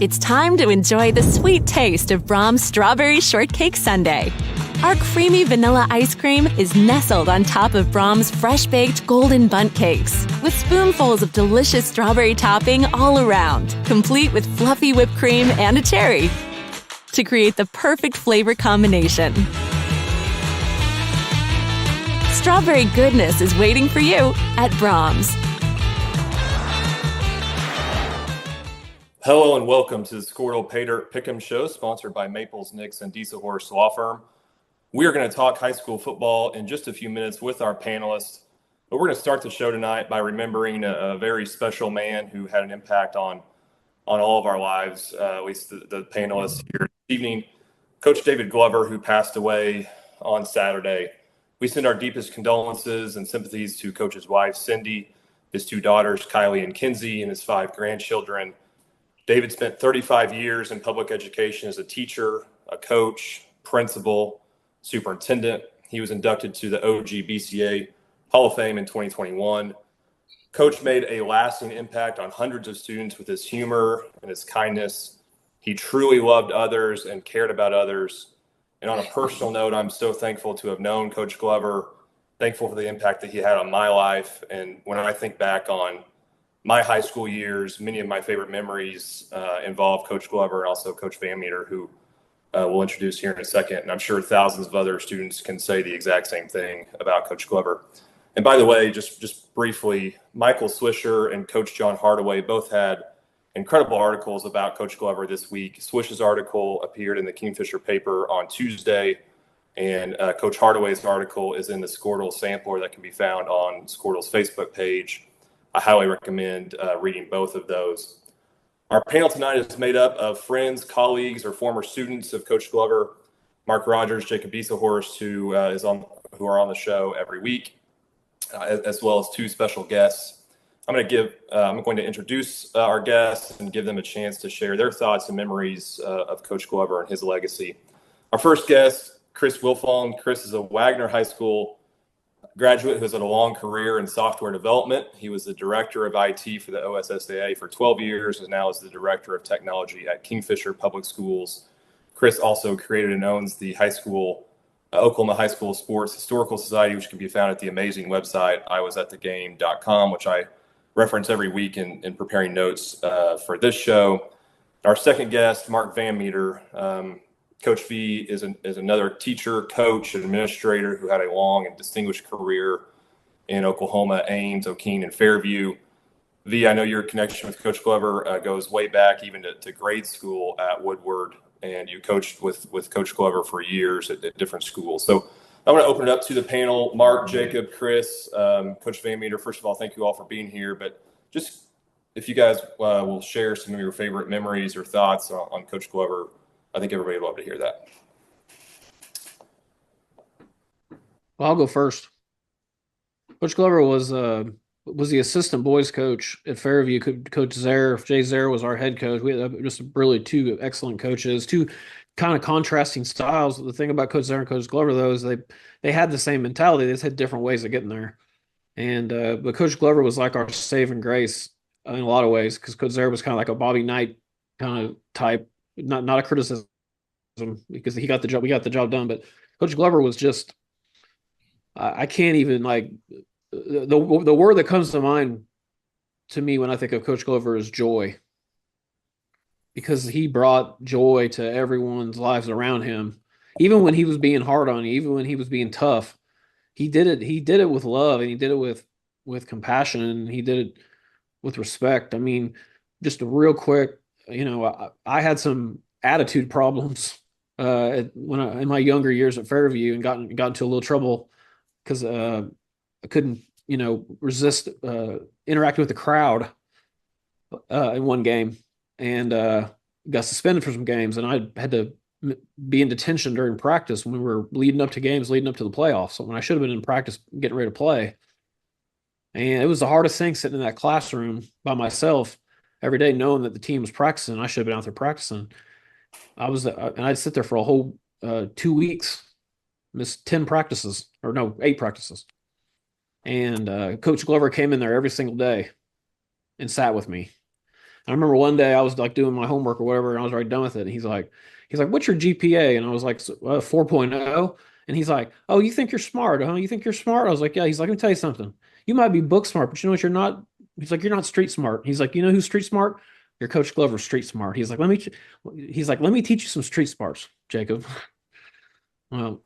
It's time to enjoy the sweet taste of Brahms Strawberry Shortcake Sundae. Our creamy vanilla ice cream is nestled on top of Brahms fresh-baked golden bundt cakes, with spoonfuls of delicious strawberry topping all around, complete with fluffy whipped cream and a cherry, to create the perfect flavor combination. Strawberry goodness is waiting for you at Brahms. Hello and welcome to the Skordle Pay Dirt Pick'em Show, sponsored by Maples, Nix, and Diesselhorst Law Firm. We are going to talk high school football in just a few minutes with our panelists, but we're going to start the show tonight by remembering a very special man who had an impact on all of our lives, at least the panelists here this evening, Coach David Glover, who passed away on Saturday. We send our deepest condolences and sympathies to Coach's wife, Cindy, his two daughters, Kylie and Kinsey, and his 5 grandchildren. David spent 35 years in public education as a teacher, a coach, principal, superintendent. He was inducted to the OG BCA Hall of Fame in 2021. Coach made a lasting impact on hundreds of students with his humor and his kindness. He truly loved others and cared about others. And on a personal note, I'm so thankful to have known Coach Glover, thankful for the impact that he had on my life. And when I think back on my high school years, many of my favorite memories involve Coach Glover and also Coach VanMeter, who we'll introduce here in a second. And I'm sure thousands of other students can say the exact same thing about Coach Glover. And by the way, just briefly, Michael Swisher and Coach John Hardaway both had incredible articles about Coach Glover this week. Swish's article appeared in the Kingfisher paper on Tuesday, and Coach Hardaway's article is in the Skordle sampler that can be found on Skordle's Facebook page. I highly recommend reading both of those. Our panel tonight is made up of friends, colleagues, or former students of Coach Glover, Mark Rodgers, Jacob Diesselhorst, who are on the show every week, as well as 2 special guests. I'm going to introduce our guests and give them a chance to share their thoughts and memories of Coach Glover and his legacy. Our first guest, Chris Wilfong. Chris is a Wagner High School graduate who has had a long career in software development. He was the director of IT for the OSSAA for 12 years and now is the director of technology at Kingfisher Public Schools. Chris also created and owns the Oklahoma High School Sports Historical Society, which can be found at the amazing website iwasatthegame.com, which I reference every week in preparing notes for this show. Our second guest, Mark VanMeter. Coach V is another teacher, coach, and administrator who had a long and distinguished career in Oklahoma, Ames, O'Keene, and Fairview. V, I know your connection with Coach Glover goes way back even to grade school at Woodward, and you coached with Coach Glover for years at different schools. So I'm going to open it up to the panel. Mark, Jacob, Chris, Coach VanMeter, first of all, thank you all for being here. But just if you guys will share some of your favorite memories or thoughts on Coach Glover, I think everybody would love to hear that. Well, I'll go first. Coach Glover was the assistant boys coach at Fairview. Coach Jay Zare was our head coach. We had just really 2 excellent coaches, 2 kind of contrasting styles. The thing about Coach Zare and Coach Glover, though, is they had the same mentality. They just had different ways of getting there. And but Coach Glover was like our saving grace in a lot of ways, because Coach Zare was kind of like a Bobby Knight kind of type. Not a criticism, because we got the job done, but Coach Glover was just, I can't even, like, the word that comes to mind to me when I think of Coach Glover is joy, because he brought joy to everyone's lives around him. Even when he was being hard on you, even when he was being tough, he did it with love, and he did it with compassion, and he did it with respect. I mean, just a real quick, I had some attitude problems in my younger years at Fairview, and got into a little trouble because I couldn't, resist interacting with the crowd in one game, and got suspended for some games, and I had to be in detention during practice when we were leading up to the playoffs. So when I should have been in practice getting ready to play, and it was the hardest thing sitting in that classroom by myself every day, knowing that the team was practicing. I should have been out there practicing. And I'd sit there for a whole 2 weeks, missed 8 practices. And Coach Glover came in there every single day and sat with me. I remember one day I was like doing my homework or whatever, and I was already done with it. And he's like, what's your GPA? And I was like, 4.0. And he's like, oh, you think you're smart, huh? You think you're smart? I was like, yeah. He's like, let me tell you something. You might be book smart, but you know what? You're not. He's like, you're not street smart. He's like, you know who's street smart? Your Coach Glover's street smart. He's like, let me teach you some street smarts, Jacob. Well,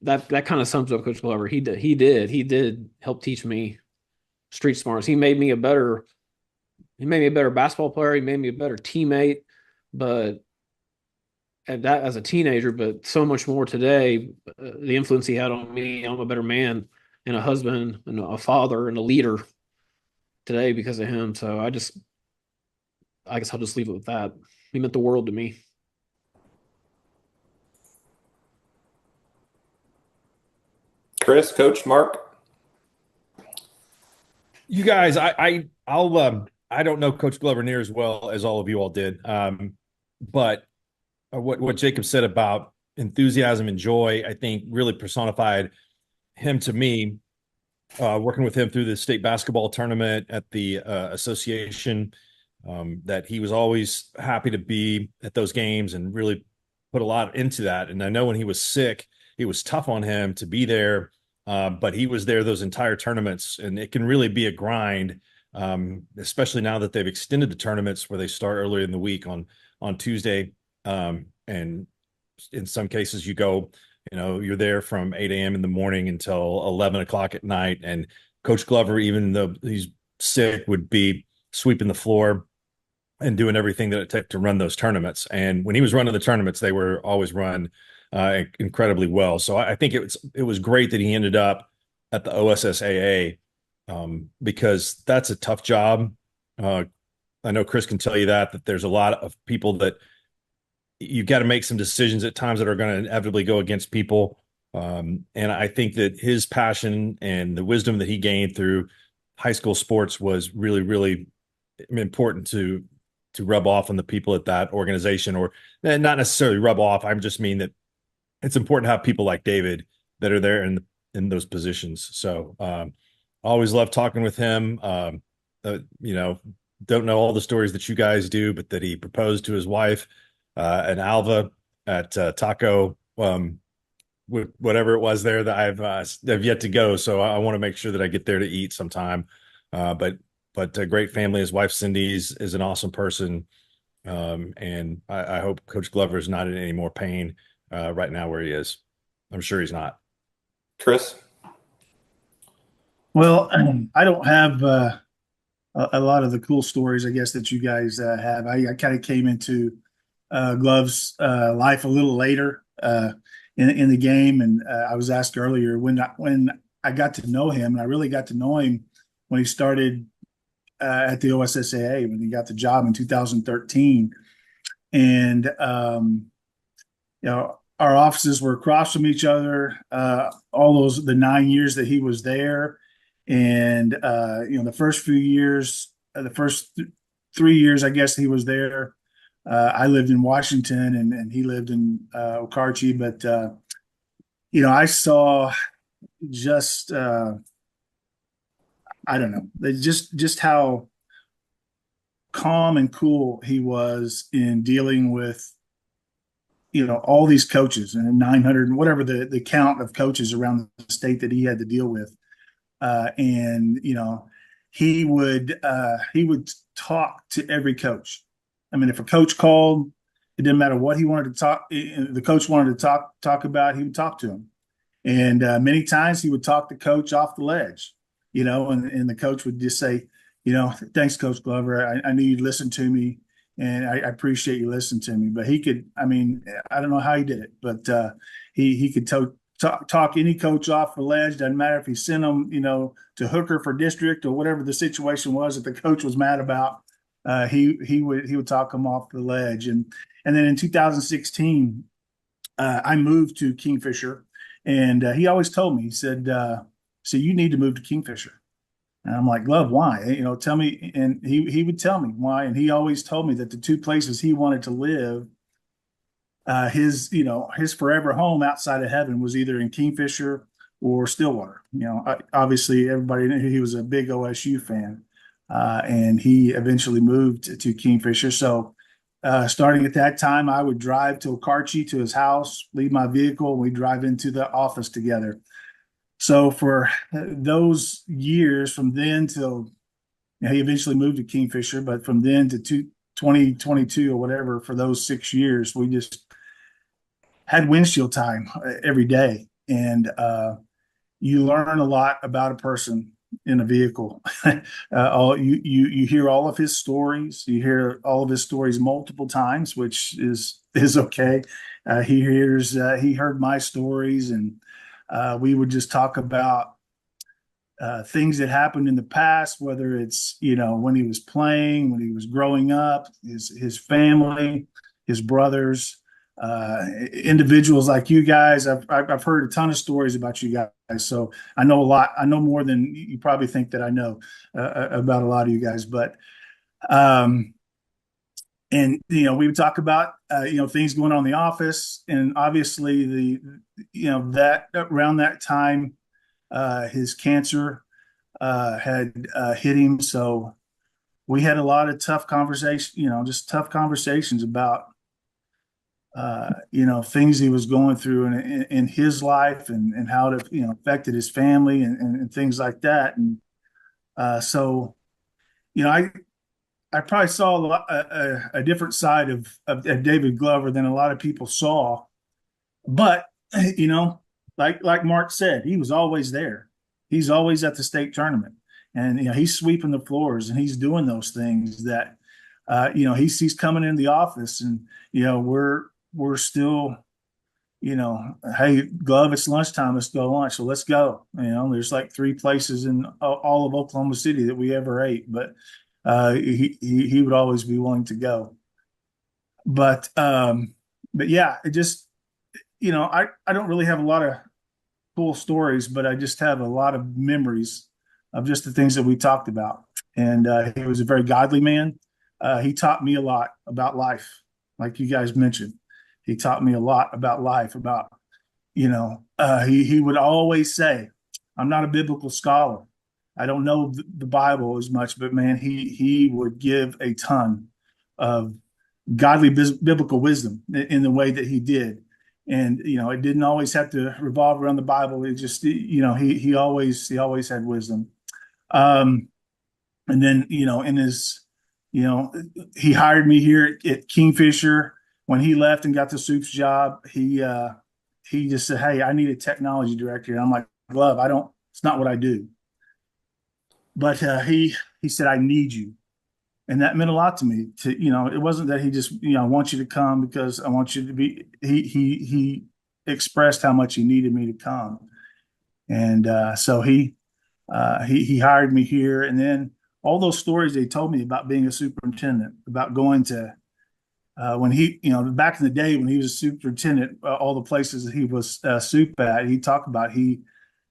that kind of sums up Coach Glover. He did help teach me street smarts. He made me a better basketball player. He made me a better teammate, but and that as a teenager, but so much more today. The influence he had on me, I'm a better man and a husband and a father and a leader today because of him. So I guess I'll just leave it with that. He meant the world to me. Chris, Coach, Mark. You guys, I don't know Coach Glover near as well as all of you all did. But what Jacob said about enthusiasm and joy, I think really personified him to me. Working with him through the state basketball tournament at the association, that he was always happy to be at those games and really put a lot into that. And I know when he was sick, it was tough on him to be there, but he was there those entire tournaments, and it can really be a grind, especially now that they've extended the tournaments where they start earlier in the week on Tuesday. And in some cases you're there from 8 a.m. in the morning until 11 o'clock at night. And Coach Glover, even though he's sick, would be sweeping the floor and doing everything that it took to run those tournaments. And when he was running the tournaments, they were always run incredibly well. So I think it was great that he ended up at the OSSAA, because that's a tough job. I know Chris can tell you that there's a lot of people that you've got to make some decisions at times that are going to inevitably go against people. And I think that his passion and the wisdom that he gained through high school sports was really, really important to rub off on the people at that organization, or not necessarily rub off. I just mean that it's important to have people like David that are there in those positions. So always love talking with him. Don't know all the stories that you guys do, but that he proposed to his wife and Alva at Taco, whatever it was there that I've yet to go. So I want to make sure that I get there to eat sometime. But a great family. His wife Cindy is an awesome person, and I hope Coach Glover is not in any more pain right now where he is. I'm sure he's not. Chris. Well, I don't have a lot of the cool stories, I guess, that you guys have. I kind of came into Glove's life a little later in the game, and I was asked earlier when I got to know him, and I really got to know him when he started at the OSSAA, when he got the job in 2013. And our offices were across from each other all the 9 years that he was there. And the first few years, the first 3 years, I guess, he was there, I lived in Washington, and he lived in Okarche. But I saw just I don't know, just how calm and cool he was in dealing with all these coaches and 900 and whatever the count of coaches around the state that he had to deal with. And he would talk to every coach. I mean, if a coach called, it didn't matter what he wanted to talk. The coach wanted to talk about, he would talk to him. And many times he would talk the coach off the ledge, and the coach would just say, thanks, Coach Glover. I knew you'd listen to me, and I appreciate you listening to me. But he could, I don't know how he did it, but he could talk any coach off the ledge. Doesn't matter if he sent them, to Hooker for district or whatever the situation was that the coach was mad about. He would talk them off the ledge. And then in 2016, I moved to Kingfisher, and he always told me, he said, so you need to move to Kingfisher. And I'm like, Glove, why? Tell me. And he would tell me why. And he always told me that the two places he wanted to live, his forever home outside of heaven, was either in Kingfisher or Stillwater. Obviously everybody knew he was a big OSU fan. and he eventually moved to Kingfisher. So starting at that time, I would drive to Okarche to his house, leave my vehicle, and we drive into the office together. So for those years, from then till he eventually moved to Kingfisher, but from then to 2022 or whatever, for those 6 years, we just had windshield time every day. And you learn a lot about a person in a vehicle. You hear all of his stories. You hear all of his stories multiple times, which is okay. He heard my stories, and we would just talk about things that happened in the past, whether it's when he was playing, when he was growing up, his family, his brothers, individuals like you guys. I've heard a ton of stories about you guys, so I know a lot. I know more than you probably think that I know about a lot of you guys. But and we would talk about things going on in the office, and obviously that around that time his cancer had hit him. So we had a lot of tough just tough conversations about things he was going through in his life, and how it affected his family, and things like that. And so I probably saw a different side of David Glover than a lot of people saw. But like Mark said, he was always there. He's always at the state tournament, and he's sweeping the floors, and he's doing those things that he's coming in the office, and we're still hey, Glove, it's lunchtime, let's go to lunch. So let's go. There's like 3 places in all of Oklahoma City that we ever ate, but he would always be willing to go. But yeah, it just I don't really have a lot of cool stories, but I just have a lot of memories of just the things that we talked about. And he was a very godly man. He taught me a lot about life, like you guys mentioned. He taught me a lot about life. About he would always say, "I'm not a biblical scholar. I don't know the Bible as much, but man, he would give a ton of godly biblical wisdom in the way that he did." And it didn't always have to revolve around the Bible. It just he always had wisdom. And then in his he hired me here at Kingfisher. When he left and got the Soup's job, he just said, "Hey, I need a technology director." And I'm like, "Glove, it's not what I do." But he said, "I need you." And that meant a lot to me. It wasn't that he just, "I want you to come because I want you to be." He expressed how much he needed me to come, and so he hired me here. And then all those stories they told me about being a superintendent, about going to when he, back in the day when he was a superintendent, all the places that he was soup at, he talked about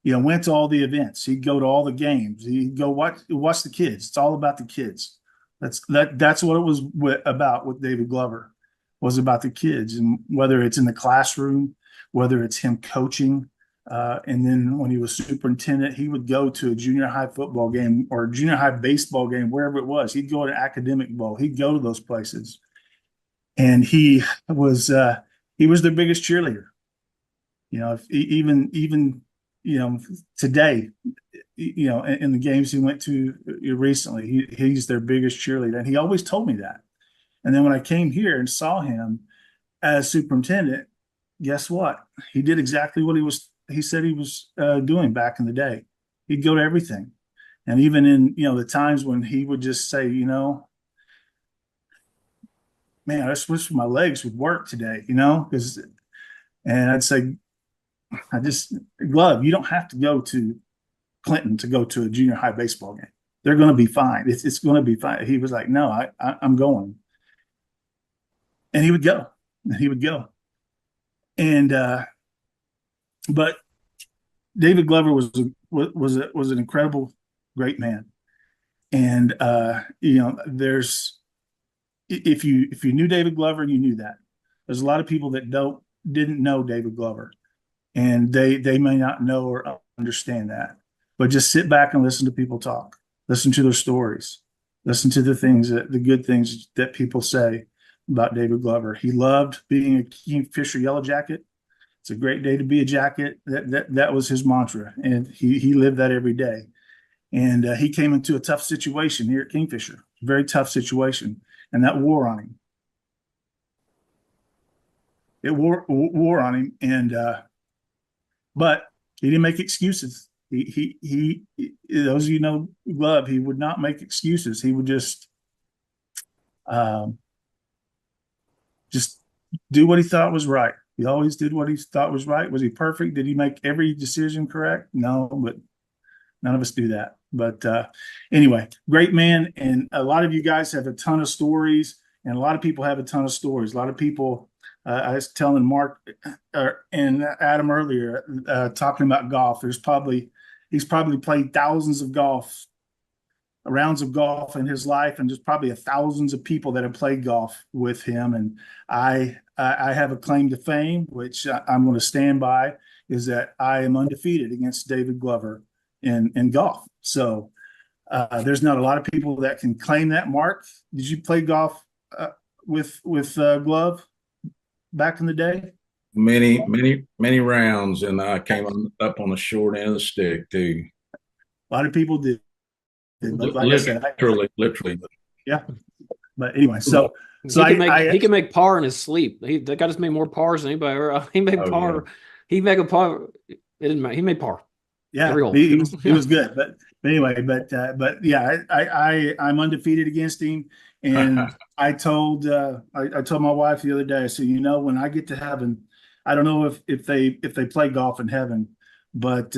went to all the events. He'd go to all the games. He'd go watch the kids. It's all about the kids. That's what it was about with David Glover, was about the kids. And whether it's in the classroom, whether it's him coaching, and then when he was superintendent, he would go to a junior high football game or a junior high baseball game, wherever it was. He'd go to academic bowl. He'd go to those places, and he was their biggest cheerleader. Even today, in the games he went to recently, he's their biggest cheerleader. And he always told me that. And then when I came here and saw him as superintendent, guess what? He did exactly what he said he was doing back in the day. He'd go to everything. And even in, the times when he would just say, "Man, I just wish my legs would work today," and I'd say, "Glove, you don't have to go to Clinton to go to a junior high baseball game. They're going to be fine. It's going to be fine." He was like, "No, I'm going." And he would go. And but David Glover was an incredible, great man. And there's, if you knew David Glover, you knew that. There's a lot of people that didn't know David Glover, and they may not know or understand that. But just sit back and listen to people talk, listen to their stories, Listen to the good things that people say about David Glover. He loved being a Kingfisher Yellow Jacket. It's a great day to be a jacket. That was his mantra, and he lived that every day. And he came into a tough situation here at Kingfisher, very tough situation, and that wore on him. It wore on him, and but he didn't make excuses. He those of you know Glove, he would not make excuses. He would just do what he thought was right. He always did what he thought was right. Was he perfect? Did he make every decision correct? No, but none of us do that. But anyway, great man. And a lot of you guys have a ton of stories, and a lot of people have a ton of stories. A lot of people, I was telling Mark and Adam earlier, talking about golf. He's probably played thousands of rounds of golf in his life, and there's probably thousands of people that have played golf with him. And I have a claim to fame, which I'm going to stand by, is that I am undefeated against David Glover in golf. So there's not a lot of people that can claim that. Mark, did you play golf with Glove back in the day? Many rounds, and I came up on the short end of the stick too. A lot of people did. But like literally. Yeah. But anyway, so he can make par in his sleep. That guy just made more pars than anybody ever. He made par. Yeah. He made a par. It didn't matter. He made par. Yeah, he was good. But anyway, but yeah, I'm undefeated against him. And I told my wife the other day, I said, when I get to heaven, I don't know if they play golf in heaven, but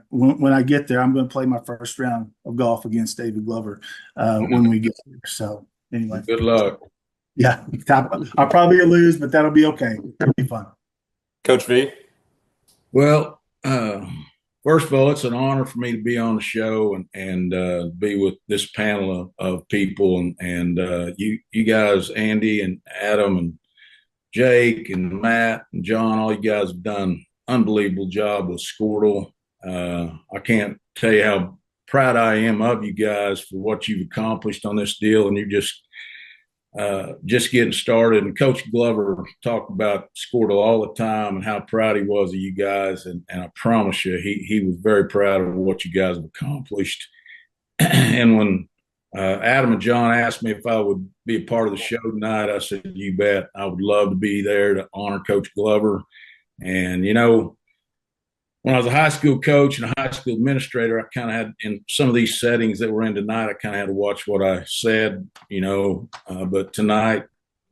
when I get there, I'm going to play my first round of golf against David Glover when we get there. So anyway, good luck. Yeah, I'll probably lose, but that'll be okay. It'll be fun. Coach V. Well, first of all, it's an honor for me to be on the show and be with this panel of people and you guys, Andy and Adam and Jake and Matt and John. All you guys have done unbelievable job with Skordle. I can't tell you how proud I am of you guys for what you've accomplished on this deal, and you're just getting started. And Coach Glover talked about Skordle all the time and how proud he was of you guys. And I promise you, he was very proud of what you guys have accomplished. And when Adam and John asked me if I would be a part of the show tonight, I said, you bet. I would love to be there to honor Coach Glover. And, when I was a high school coach and a high school administrator, I kind of had, in some of these settings that we're in tonight, I kind of had to watch what I said, but tonight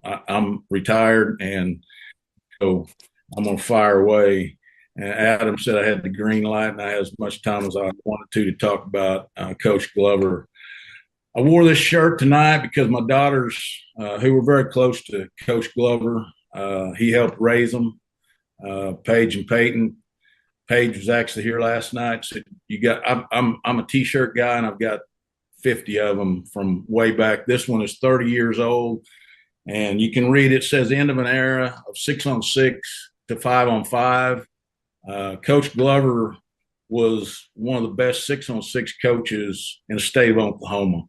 I'm retired, and so I'm going to fire away. And Adam said I had the green light and I had as much time as I wanted to talk about Coach Glover. I wore this shirt tonight because my daughters, who were very close to Coach Glover, he helped raise them, Paige and Peyton. Paige was actually here last night. Said, I'm a T-shirt guy, and I've got 50 of them from way back. This one is 30 years old, and you can read it. It says end of an era of 6-on-6 to 5-on-5. Coach Glover was one of the best 6-on-6 coaches in the state of Oklahoma.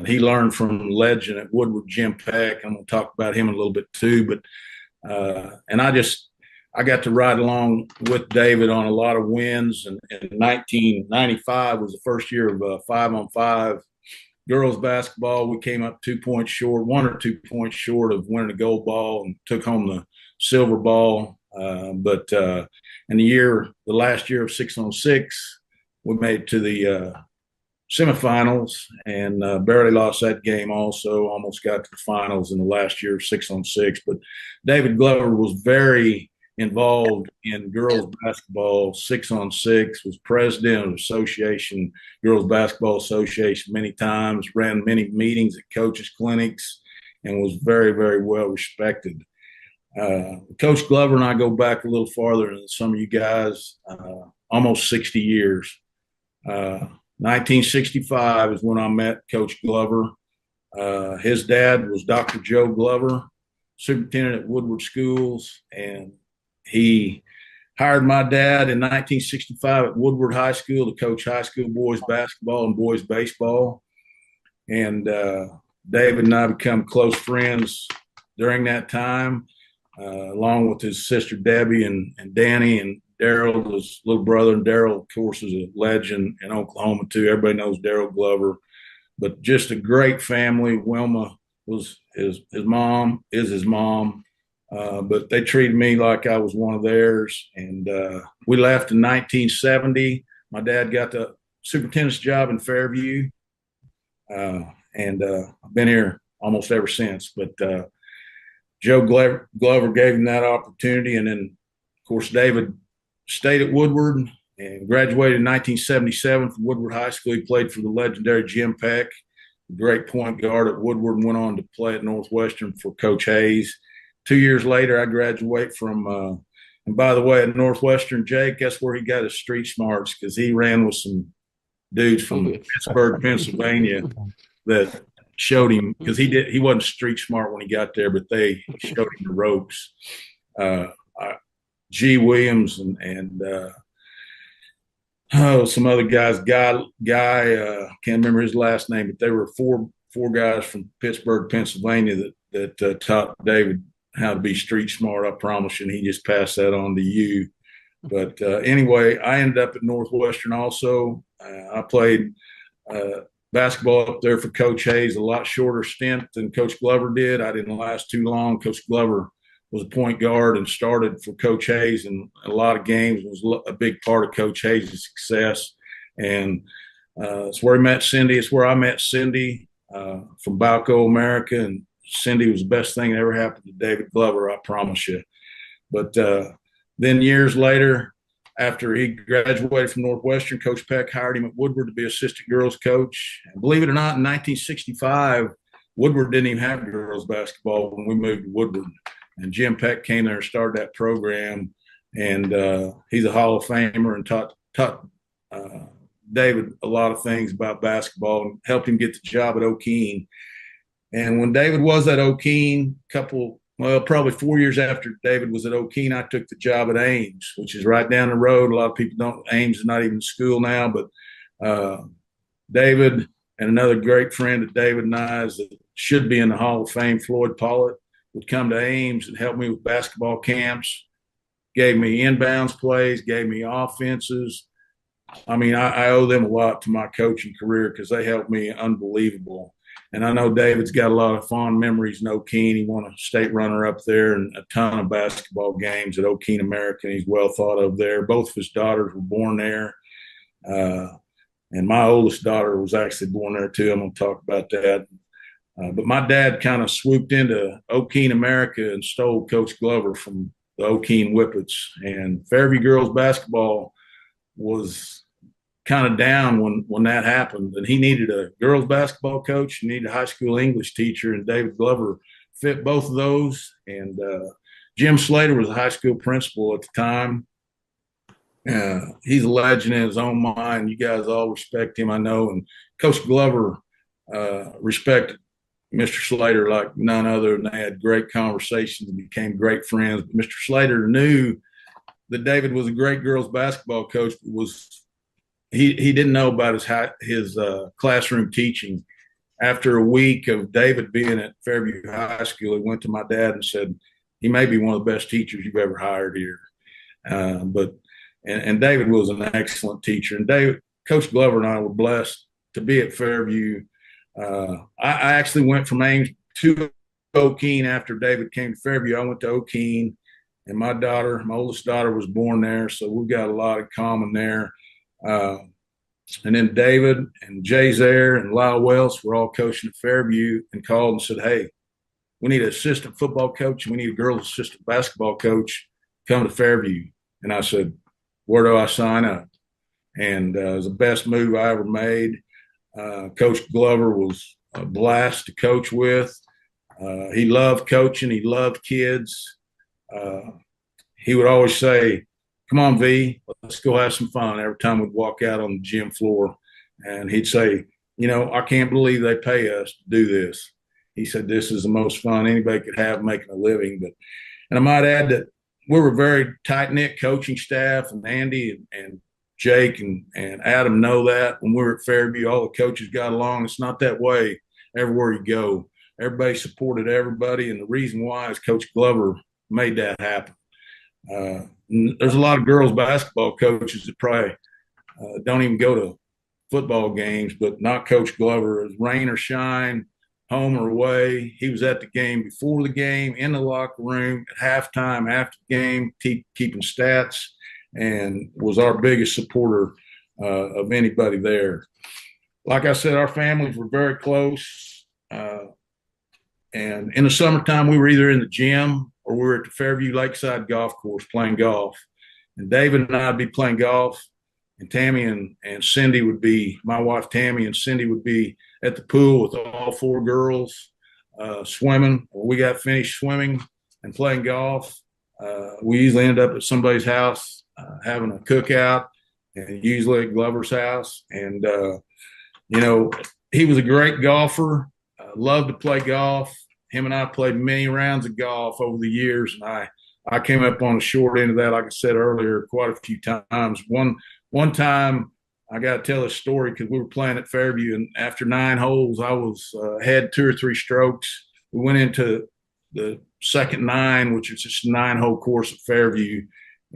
He learned from legend at Woodward, Jim Peck. I'm going to talk about him a little bit too, but and I got to ride along with David on a lot of wins. And 1995 was the first year of 5-on-5 girls basketball. We came up 2 points short, 1 or 2 points short of winning a gold ball, and took home the silver ball. But in the last year of 6-on-6, we made it to the semifinals and barely lost that game also. Almost got to the finals in the last year of 6-on-6. But David Glover was very involved in girls basketball, 6-on-6, was president of the association, Girls Basketball Association many times, ran many meetings at coaches' clinics, and was very, very well respected. Coach Glover and I go back a little farther than some of you guys, almost 60 years. 1965 is when I met Coach Glover. His dad was Dr. Joe Glover, superintendent at Woodward Schools, and he hired my dad in 1965 at Woodward High School to coach high school boys basketball and boys baseball. And David and I become close friends during that time, along with his sister Debbie and Danny and Daryl, his little brother. And Daryl, of course, is a legend in Oklahoma too. Everybody knows Daryl Glover, but just a great family. Wilma was his mom, is his mom. But they treated me like I was one of theirs. And we left in 1970. My dad got the superintendent's job in Fairview. And I've been here almost ever since. But Joe Glover gave him that opportunity. And then, of course, David stayed at Woodward and graduated in 1977 from Woodward High School. He played for the legendary Jim Peck, great point guard at Woodward, and went on to play at Northwestern for Coach Hayes. 2 years later, I graduate from, and by the way, at Northwestern, Jake, guess where he got his street smarts? Because he ran with some dudes from Pittsburgh, Pennsylvania, that showed him, because he wasn't street smart when he got there, but they showed him the ropes. G. Williams and some other guys. Guy, can't remember his last name, but they were four guys from Pittsburgh, Pennsylvania that taught David how to be street smart. I promise you, and he just passed that on to you. But anyway, I ended up at Northwestern also. I played basketball up there for Coach Hayes, a lot shorter stint than Coach Glover did. I didn't last too long. Coach Glover was a point guard and started for Coach Hayes in a lot of games, was a big part of Coach Hayes' success. And it's where he met Cindy. It's where I met Cindy from Balco America. And Cindy was the best thing that ever happened to David Glover, I promise you. But then years later, after he graduated from Northwestern, Coach Peck hired him at Woodward to be assistant girls coach. And believe it or not, in 1965, Woodward didn't even have girls basketball when we moved to Woodward. And Jim Peck came there and started that program. And he's a Hall of Famer and taught David a lot of things about basketball and helped him get the job at O'Keene. And when David was at O'Keene, probably 4 years after David was at O'Keene, I took the job at Ames, which is right down the road. A lot of people don't. Ames is not even in school now, but David and another great friend of David and I's that should be in the Hall of Fame, Floyd Pollitt, would come to Ames and help me with basketball camps, gave me inbounds plays, gave me offenses. I mean, I owe them a lot to my coaching career because they helped me unbelievable. And I know David's got a lot of fond memories in O'Keene. He won a state runner-up there and a ton of basketball games at O'Keene American. He's well thought of there. Both of his daughters were born there. And my oldest daughter was actually born there too. I'm going to talk about that. But my dad kind of swooped into O'Keene America and stole Coach Glover from the O'Keene Whippets. And Fairview girls basketball was kind of down when that happened, and he needed a girls basketball coach, he needed a high school English teacher, and David Glover fit both of those. And Jim Slater was a high school principal at the time. He's a legend in his own mind. You guys all respect him, I know. And Coach Glover respected Mr. Slater like none other, and they had great conversations and became great friends. But Mr. Slater knew that David was a great girls basketball coach, but he didn't know about his classroom teaching. After a week of David being at Fairview High School, he went to my dad and said, he may be one of the best teachers you've ever hired here. And David was an excellent teacher. And Coach Glover and I were blessed to be at Fairview. I actually went from Ames to O'Keene after David came to Fairview. I went to O'Keene, and my oldest daughter was born there, so we've got a lot in common there. And then David and Jay Zaire and Lyle Wells were all coaching at Fairview and called and said, hey, we need an assistant football coach and we need a girls assistant basketball coach. Come to Fairview. And I said, where do I sign up? And it was the best move I ever made. Coach Glover was a blast to coach with. He loved coaching. He loved kids. He would always say, come on, V, let's go have some fun every time we'd walk out on the gym floor. And he'd say, I can't believe they pay us to do this. He said, this is the most fun anybody could have making a living. And I might add that we were a very tight-knit coaching staff, and Andy and Jake and Adam know that. When we were at Fairview, all the coaches got along. It's not that way everywhere you go. Everybody supported everybody, and the reason why is Coach Glover made that happen. There's a lot of girls basketball coaches that probably don't even go to football games, but not Coach Glover. As rain or shine, home or away, he was at the game before the game, in the locker room, at halftime, after the game, keeping stats, and was our biggest supporter of anybody there. Like I said, our families were very close. And in the summertime, we were either in the gym or we were at the Fairview Lakeside Golf Course playing golf. And David and I would be playing golf, and Tammy and Cindy would be, my wife Tammy and Cindy would be at the pool with all 4 girls swimming. When we got finished swimming and playing golf, we usually end up at somebody's house having a cookout, and usually at Glover's house. And, he was a great golfer. Loved to play golf. Him and I played many rounds of golf over the years, and I came up on the short end of that, like I said earlier, quite a few times. One time, I got to tell a story because we were playing at Fairview, and after 9 holes, I was had 2 or 3 strokes. We went into the second 9, which is just a 9-hole course at Fairview,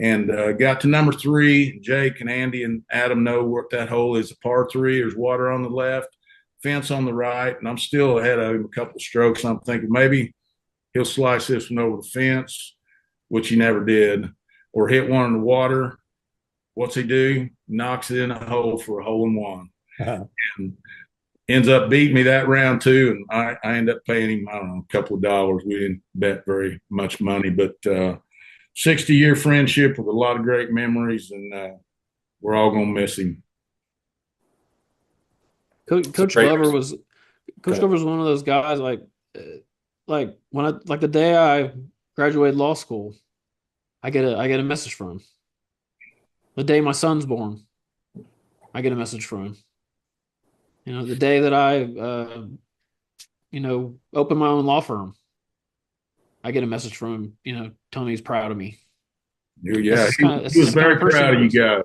and got to number 3. Jake and Andy and Adam know what that hole is, a par 3. There's water on the left, fence on the right, and I'm still ahead of him a couple of strokes. And I'm thinking maybe he'll slice this one over the fence, which he never did, or hit one in the water. What's he do? Knocks it in a hole for a hole-in-one. And ends up beating me that round too, and I end up paying him, I don't know, a couple of dollars. We didn't bet very much money, but 60-year friendship with a lot of great memories, and we're all going to miss him. Coach Glover was one of those guys like the day I graduated law school, I get a message from him. The day my son's born, I get a message from him. The day that I open my own law firm, I get a message from him, telling me he's proud of me. Yeah, he was very proud of you guys.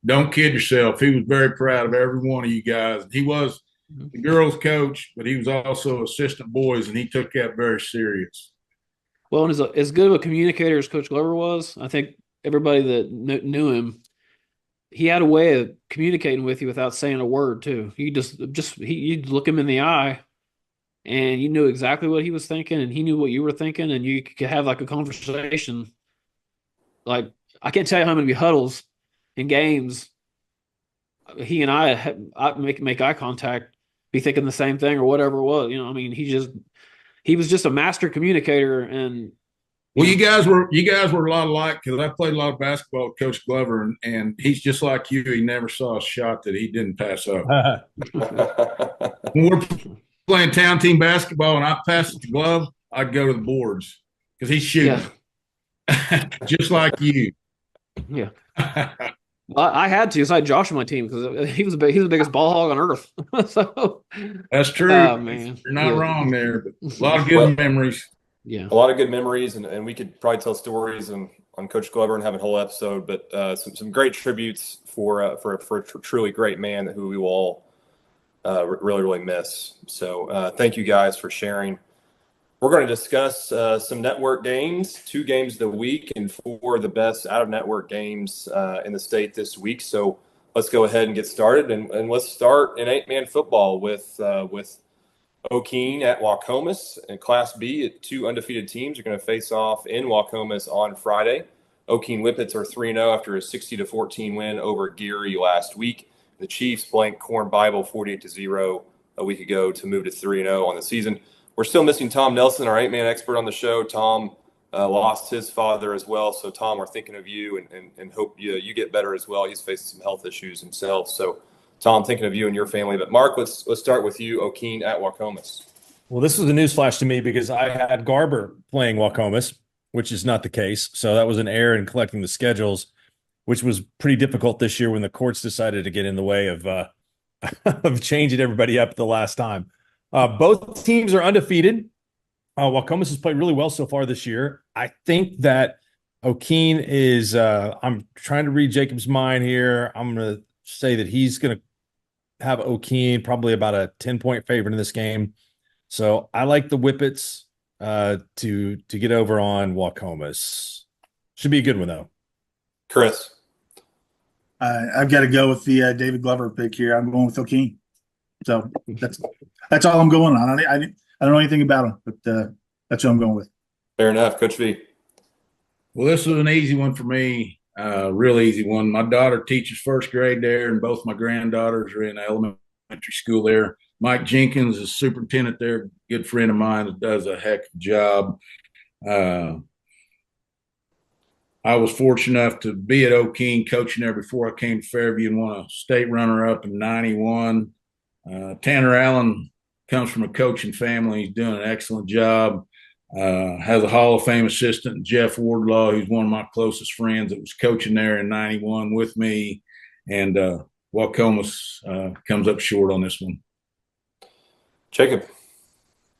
Don't kid yourself. He was very proud of every one of you guys. He was the girls' coach, but he was also assistant boys, and he took that very serious. Well, and as good of a communicator as Coach Glover was, I think everybody that knew him, he had a way of communicating with you without saying a word too. You'd look him in the eye, and you knew exactly what he was thinking, and he knew what you were thinking, and you could have like a conversation. Like, I can't tell you how many huddles in games he and I make eye contact, be thinking the same thing or whatever it was. He was just a master communicator. And well, you guys were a lot alike, because I played a lot of basketball with Coach Glover, and he's just like you. He never saw a shot that he didn't pass up. When we're playing town team basketball and I pass it to Glove, I'd go to the boards because he's shooting. Yeah. Just like you. Yeah. I had to. So I had Josh on my team because he was the biggest ball hog on earth. So that's true. Oh, man. You're not wrong there. But a lot of good memories. Yeah, a lot of good memories, and we could probably tell stories on Coach Glover and have a whole episode. But some great tributes for a truly great man who we will all really miss. So thank you guys for sharing. We're going to discuss some network games, 2 games of the week, and 4 of the best out-of-network games in the state this week. So let's go ahead and get started. And let's start in 8-man football with O'Keene at Waukomis. In Class B, 2 undefeated teams are going to face off in Waukomis on Friday. O'Keene Whippets are 3-0 after a 60-14 win over Geary last week. The Chiefs blanked Corn Bible 48-0 a week ago to move to 3-0 on the season. We're still missing Tom Nelson, our 8-man expert on the show. Tom lost his father as well. So, Tom, we're thinking of you and hope you get better as well. He's facing some health issues himself. So, Tom, thinking of you and your family. But, Mark, let's start with you, O'Keene at Waukomis. Well, this was a newsflash to me because I had Garber playing Waukomis, which is not the case. So that was an error in collecting the schedules, which was pretty difficult this year when the courts decided to get in the way of of changing everybody up the last time. Both teams are undefeated. Waukomis has played really well so far this year. I think that O'Keen is I'm trying to read Jacob's mind here. I'm going to say that he's going to have O'Keen probably about a 10-point favorite in this game. So I like the Whippets to get over on Wacomas. Should be a good one though. Chris. I've got to go with the David Glover pick here. I'm going with O'Keen. So that's all I'm going on. I don't know anything about him, but that's what I'm going with. Fair enough. Coach V. Well, this was an easy one for me, real easy one. My daughter teaches first grade there, and both my granddaughters are in elementary school there. Mike Jenkins is superintendent there, good friend of mine that does a heck of a job. I was fortunate enough to be at O'Keen coaching there before I came to Fairview and won a state runner-up in 91. Tanner Allen comes from a coaching family. He's doing an excellent job. Has a Hall of Fame assistant, Jeff Wardlaw, who's one of my closest friends that was coaching there in 91 with me. And Wacomas comes up short on this one. Jacob.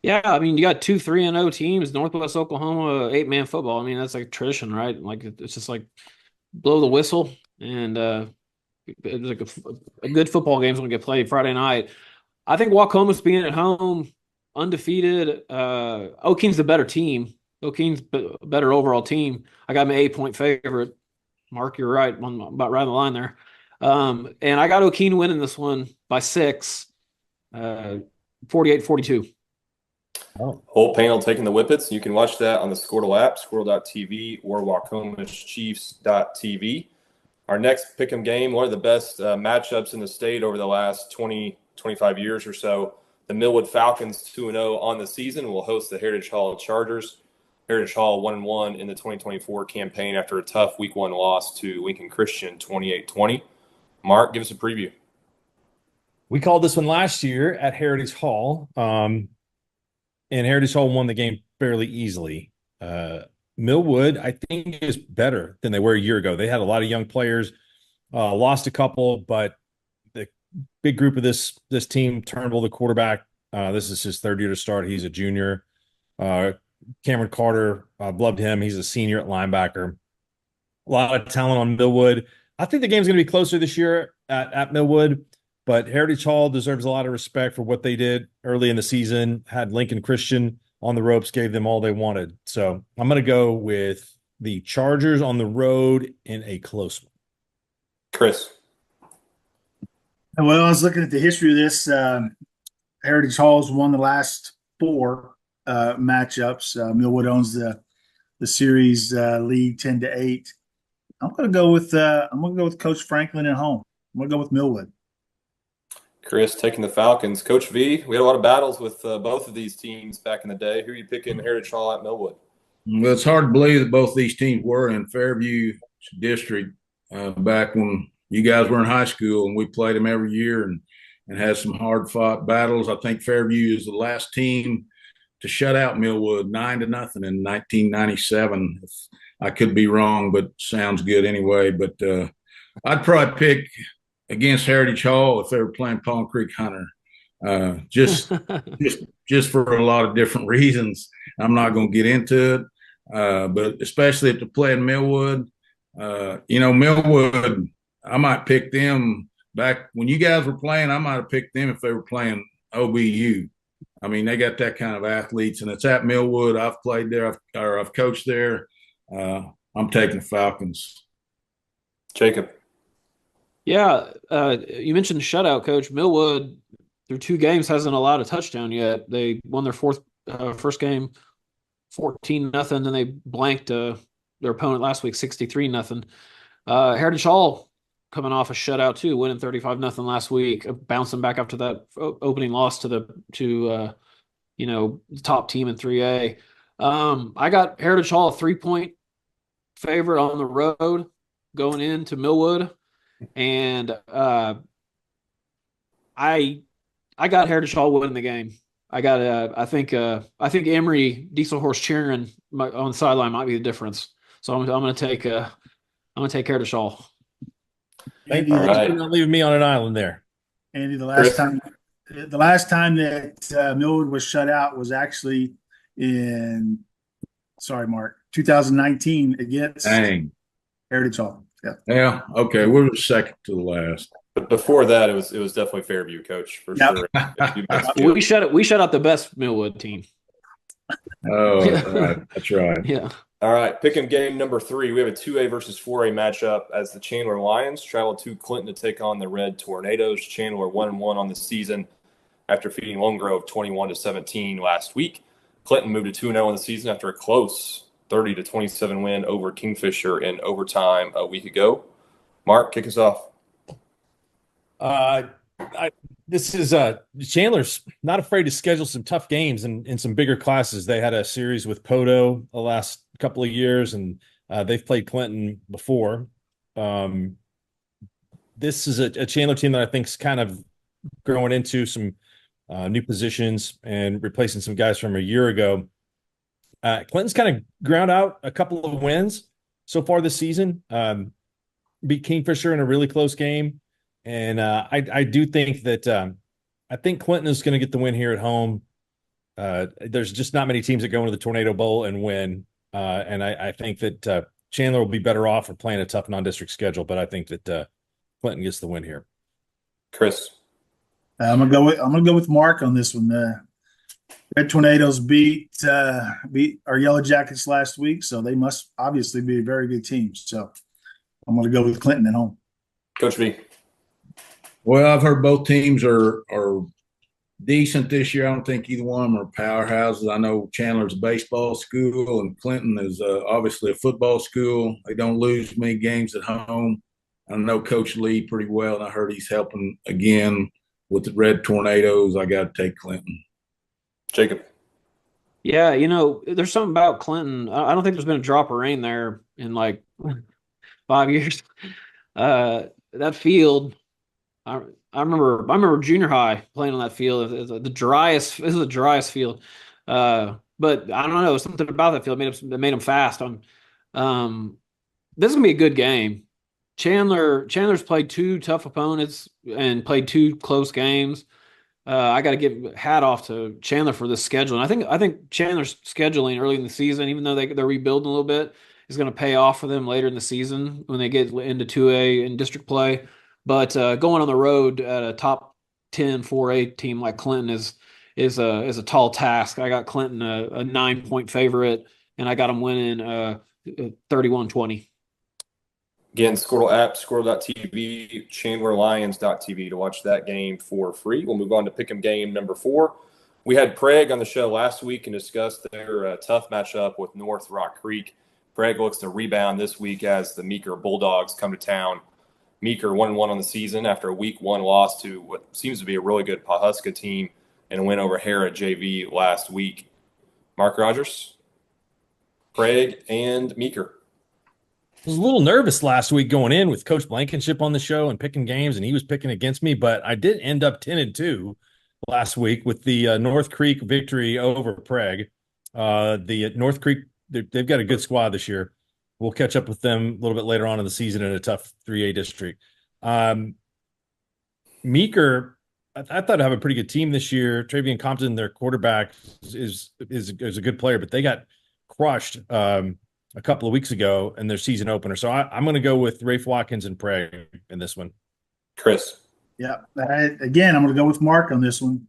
Yeah, I mean, you got 2 3-0 teams, Northwest Oklahoma, 8-man football. I mean, that's like tradition, right? Like it's just like blow the whistle, and it's like a good football game's gonna get played Friday night. I think Wacomas being at home, undefeated. O'Keen's the better team. O'Keen's a better overall team. I got my 8-point favorite. Mark, you're right. I'm about right on the line there. And I got O'Keen winning this one by 6, 48-42. Oh. Whole panel taking the Whippets. You can watch that on the Skordle app, Skordle.tv, or WacomasChiefs.tv. Our next pick'em game, one of the best matchups in the state over the last 20, 25 years or so. The Millwood Falcons, 2-0 on the season, will host the Heritage Hall Chargers. Heritage Hall 1-1 in the 2024 campaign after a tough Week 1 loss to Lincoln Christian, 28-20. Mark, give us a preview. We called this one last year at Heritage Hall. And Heritage Hall won the game fairly easily. Millwood, I think, is better than they were a year ago. They had a lot of young players, lost a couple, but the big group of this team, Turnbull, the quarterback, this is his 3rd year to start. He's a junior. Cameron Carter, loved him. He's a senior at linebacker. A lot of talent on Millwood. I think the game's going to be closer this year at Millwood. But Heritage Hall deserves a lot of respect for what they did early in the season, had Lincoln Christian on the ropes, gave them all they wanted. So I'm going to go with the Chargers on the road in a close one. Chris. Well, I was looking at the history of this. Heritage Hall's won the last 4 matchups. Millwood owns the series lead 10-8. I'm going to go with Coach Franklin at home. I'm going to go with Millwood. Chris taking the Falcons. Coach V, we had a lot of battles with both of these teams back in the day. Who are you picking Heritage Hall at Millwood? Well, it's hard to believe that both these teams were in Fairview District back when you guys were in high school, and we played them every year and had some hard-fought battles. I think Fairview is the last team to shut out Millwood 9-0 in 1997. I could be wrong, but sounds good anyway. But I'd probably pick – against Heritage Hall if they were playing Palm Creek Hunter, just for a lot of different reasons. I'm not going to get into it, but especially if they're playing Millwood. Millwood, I might pick them back when you guys were playing. I might have picked them if they were playing OBU. I mean, they got that kind of athletes, and it's at Millwood. I've played there, I've coached there. I'm taking the Falcons. Jacob. Yeah, you mentioned shutout, Coach. Millwood, through 2 games, hasn't allowed a touchdown yet. They won their first game 14-0, then they blanked their opponent last week 63-0. Heritage Hall coming off a shutout too, winning 35-0 last week, bouncing back after that opening loss to the top team in 3A. I got Heritage Hall a 3-point favorite on the road going into Millwood. And I got Heritage Hall winning the game. I think Emory Diesselhorst cheering on the sideline might be the difference. So I'm going to take Heritage Hall. Thank you for not leaving me on an island there, Andy. The last time that Millwood was shut out was actually in Sorry, Mark. 2019 against Dang. Heritage Hall. Yeah. Yeah. Okay. We're second to the last. But before that, it was definitely Fairview, Coach, for Yep. sure. You guys We feel- shut out the best Millwood team. Oh, that's right. That's right. Yeah. All right, pick 'em game number 3. We have a 2A versus 4A matchup as the Chandler Lions travel to Clinton to take on the Red Tornadoes. Chandler 1-1 on the season after defeating Lone Grove 21-17 last week. Clinton moved to 2-0 on the season after a close 30-27 win over Kingfisher in overtime a week ago. Mark, kick us off. This is Chandler's not afraid to schedule some tough games in some bigger classes. They had a series with Poto the last couple of years, and they've played Clinton before. This is a Chandler team that I think is kind of growing into some new positions and replacing some guys from a year ago. Clinton's kind of ground out a couple of wins so far this season. Beat Kingfisher in a really close game. And I do think that I think Clinton is going to get the win here at home. There's just not many teams that go into the Tornado Bowl and win. And I think that Chandler will be better off for playing a tough non-district schedule. But I think that Clinton gets the win here. Chris. I'm gonna go with Mark on this one. Red Tornadoes beat our Yellow Jackets last week, so they must obviously be a very good team. So I'm gonna go with Clinton at home. Coach B. Well, I've heard both teams are decent this year. I don't think either one of them are powerhouses. I know Chandler's a baseball school, and Clinton is obviously a football school. They don't lose many games at home. I know Coach Lee pretty well, and I heard he's helping again with the Red Tornadoes. I got to take Clinton. Jacob. Yeah, there's something about Clinton. I don't think there's been a drop of rain there in like 5 years. That field, I remember junior high playing on that field. It was the driest. This is the driest field. But I don't know, something about that field made them fast. This is gonna be a good game. Chandler's played 2 tough opponents and played 2 close games. I got to give hat off to Chandler for this schedule. And I think Chandler's scheduling early in the season, even though they're rebuilding a little bit, is going to pay off for them later in the season when they get into 2A and district play. But going on the road at a top 10 4A team like Clinton is a tall task. I got Clinton a 9-point favorite, and I got them winning 31-20. Again, Skordle app, Skordle.tv, ChandlerLions.tv to watch that game for free. We'll move on to pick 'em game number 4. We had Prague on the show last week and discussed their tough matchup with North Rock Creek. Prague looks to rebound this week as the Meeker Bulldogs come to town. Meeker 1-1 on the season after a week 1 loss to what seems to be a really good Pawhuska team and a win over Hera JV last week. Mark Rodgers, Prague, and Meeker. I was a little nervous last week going in with Coach Blankenship on the show and picking games, and he was picking against me, but I did end up 10-2 last week with the North Creek victory over Prague. The North Creek, they've got a good squad this year. We'll catch up with them a little bit later on in the season in a tough 3A district. Meeker, I thought I'd have a pretty good team this year. Travian Compton, their quarterback, is a good player, but they got crushed a couple of weeks ago in their season opener. So I'm going to go with Rafe Watkins and Prague in this one. Chris. Yeah. Again, I'm going to go with Mark on this one.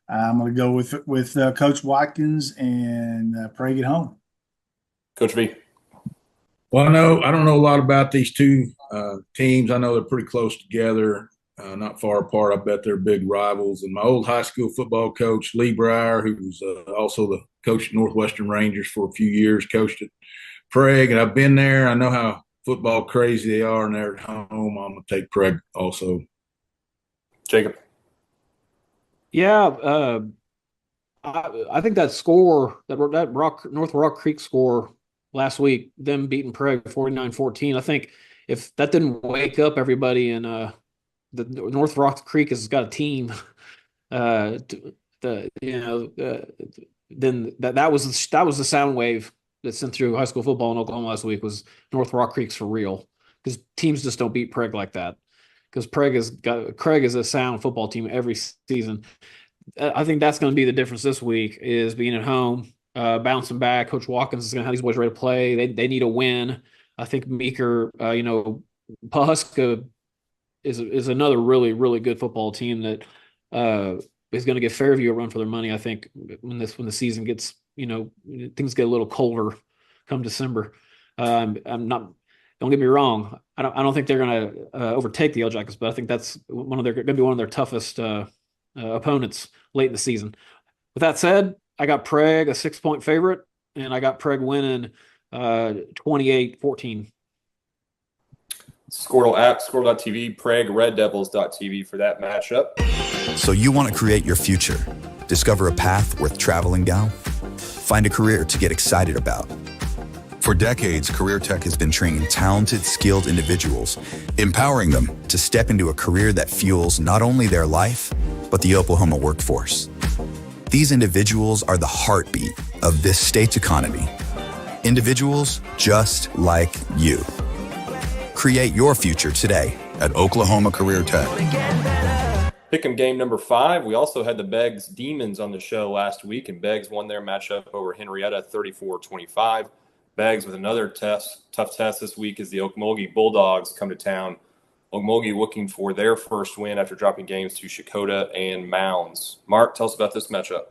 I'm going to go with Coach Watkins and Prague at home. Coach B. Well, I don't know a lot about these 2 teams. I know they're pretty close together, not far apart. I bet they're big rivals. And my old high school football coach, Lee Breyer, who was also the coach at Northwestern Rangers for a few years, coached at Prague, and I've been there. I know how football crazy they are, and they're at home. I'm going to take Prague also. Jacob. Yeah, I think that score, that North Rock Creek score last week, them beating Prague 49-14, I think if that didn't wake up everybody in the North Rock Creek has got a team, then that was the sound wave that sent through high school football in Oklahoma last week was North Rock Creek's for real, because teams just don't beat Prague like that. Because Craig is a sound football team every season. I think that's going to be the difference this week is being at home. bouncing back. Coach Watkins is going to have these boys ready to play. They need a win. I think Meeker, Pahuska is another really, really good football team that is going to give Fairview a run for their money. I think when the season gets, things get a little colder come December. I'm not. Don't get me wrong. I don't think they're going to overtake the Yellow Jackets, but I think that's going to be one of their toughest opponents late in the season. With that said, I got Prague a 6-point favorite, and I got Prague winning 28-14. Skordle app, Skordle.tv, Prague, RedDevils.tv for that matchup. So you want to create your future, discover a path worth traveling down, find a career to get excited about. For decades, Career Tech has been training talented, skilled individuals, empowering them to step into a career that fuels not only their life, but the Oklahoma workforce. These individuals are the heartbeat of this state's economy. Individuals just like you. Create your future today at Oklahoma Career Tech. Pick'em game number 5. We also had the Beggs Demons on the show last week, and Beggs won their matchup over Henrietta 34-25. Beggs with another tough test this week as the Okmulgee Bulldogs come to town. Okmulgee looking for their first win after dropping games to Shakota and Mounds. Mark, tell us about this matchup.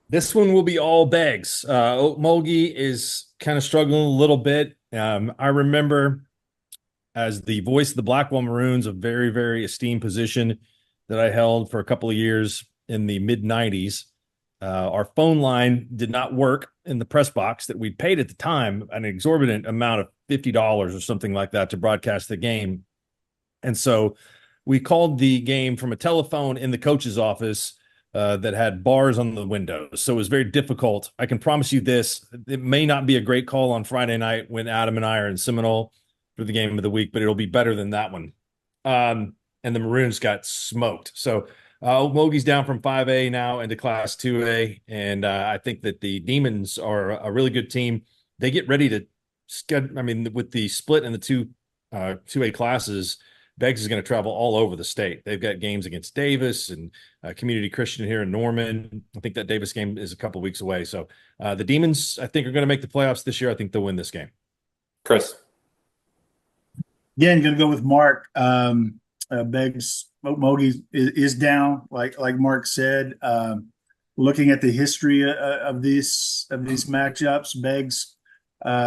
This one will be all Beggs. Okmulgee is kind of struggling a little bit. I remember as the voice of the Blackwell Maroons, a very, very esteemed position that I held for a couple of years in the mid-'90s. Our phone line did not work in the press box that we paid at the time an exorbitant amount of $50 or something like that to broadcast the game. And so we called the game from a telephone in the coach's office that had bars on the windows. So it was very difficult. I can promise you this, it may not be a great call on Friday night when Adam and I are in Seminole for the game of the week, but it'll be better than that one. And the Maroons got smoked. So Okmulgee's down from 5A now into Class 2A, and I think that the Demons are a really good team. They get ready to with the split in the 2A classes, Beggs is going to travel all over the state. They've got games against Davis and Community Christian here in Norman. I think that Davis game is a couple of weeks away. So the Demons, I think, are going to make the playoffs this year. I think they'll win this game. Chris. Yeah, I'm going to go with Mark. Beggs Okmulgee is down, like Mark said. Looking at the history of these matchups, Beggs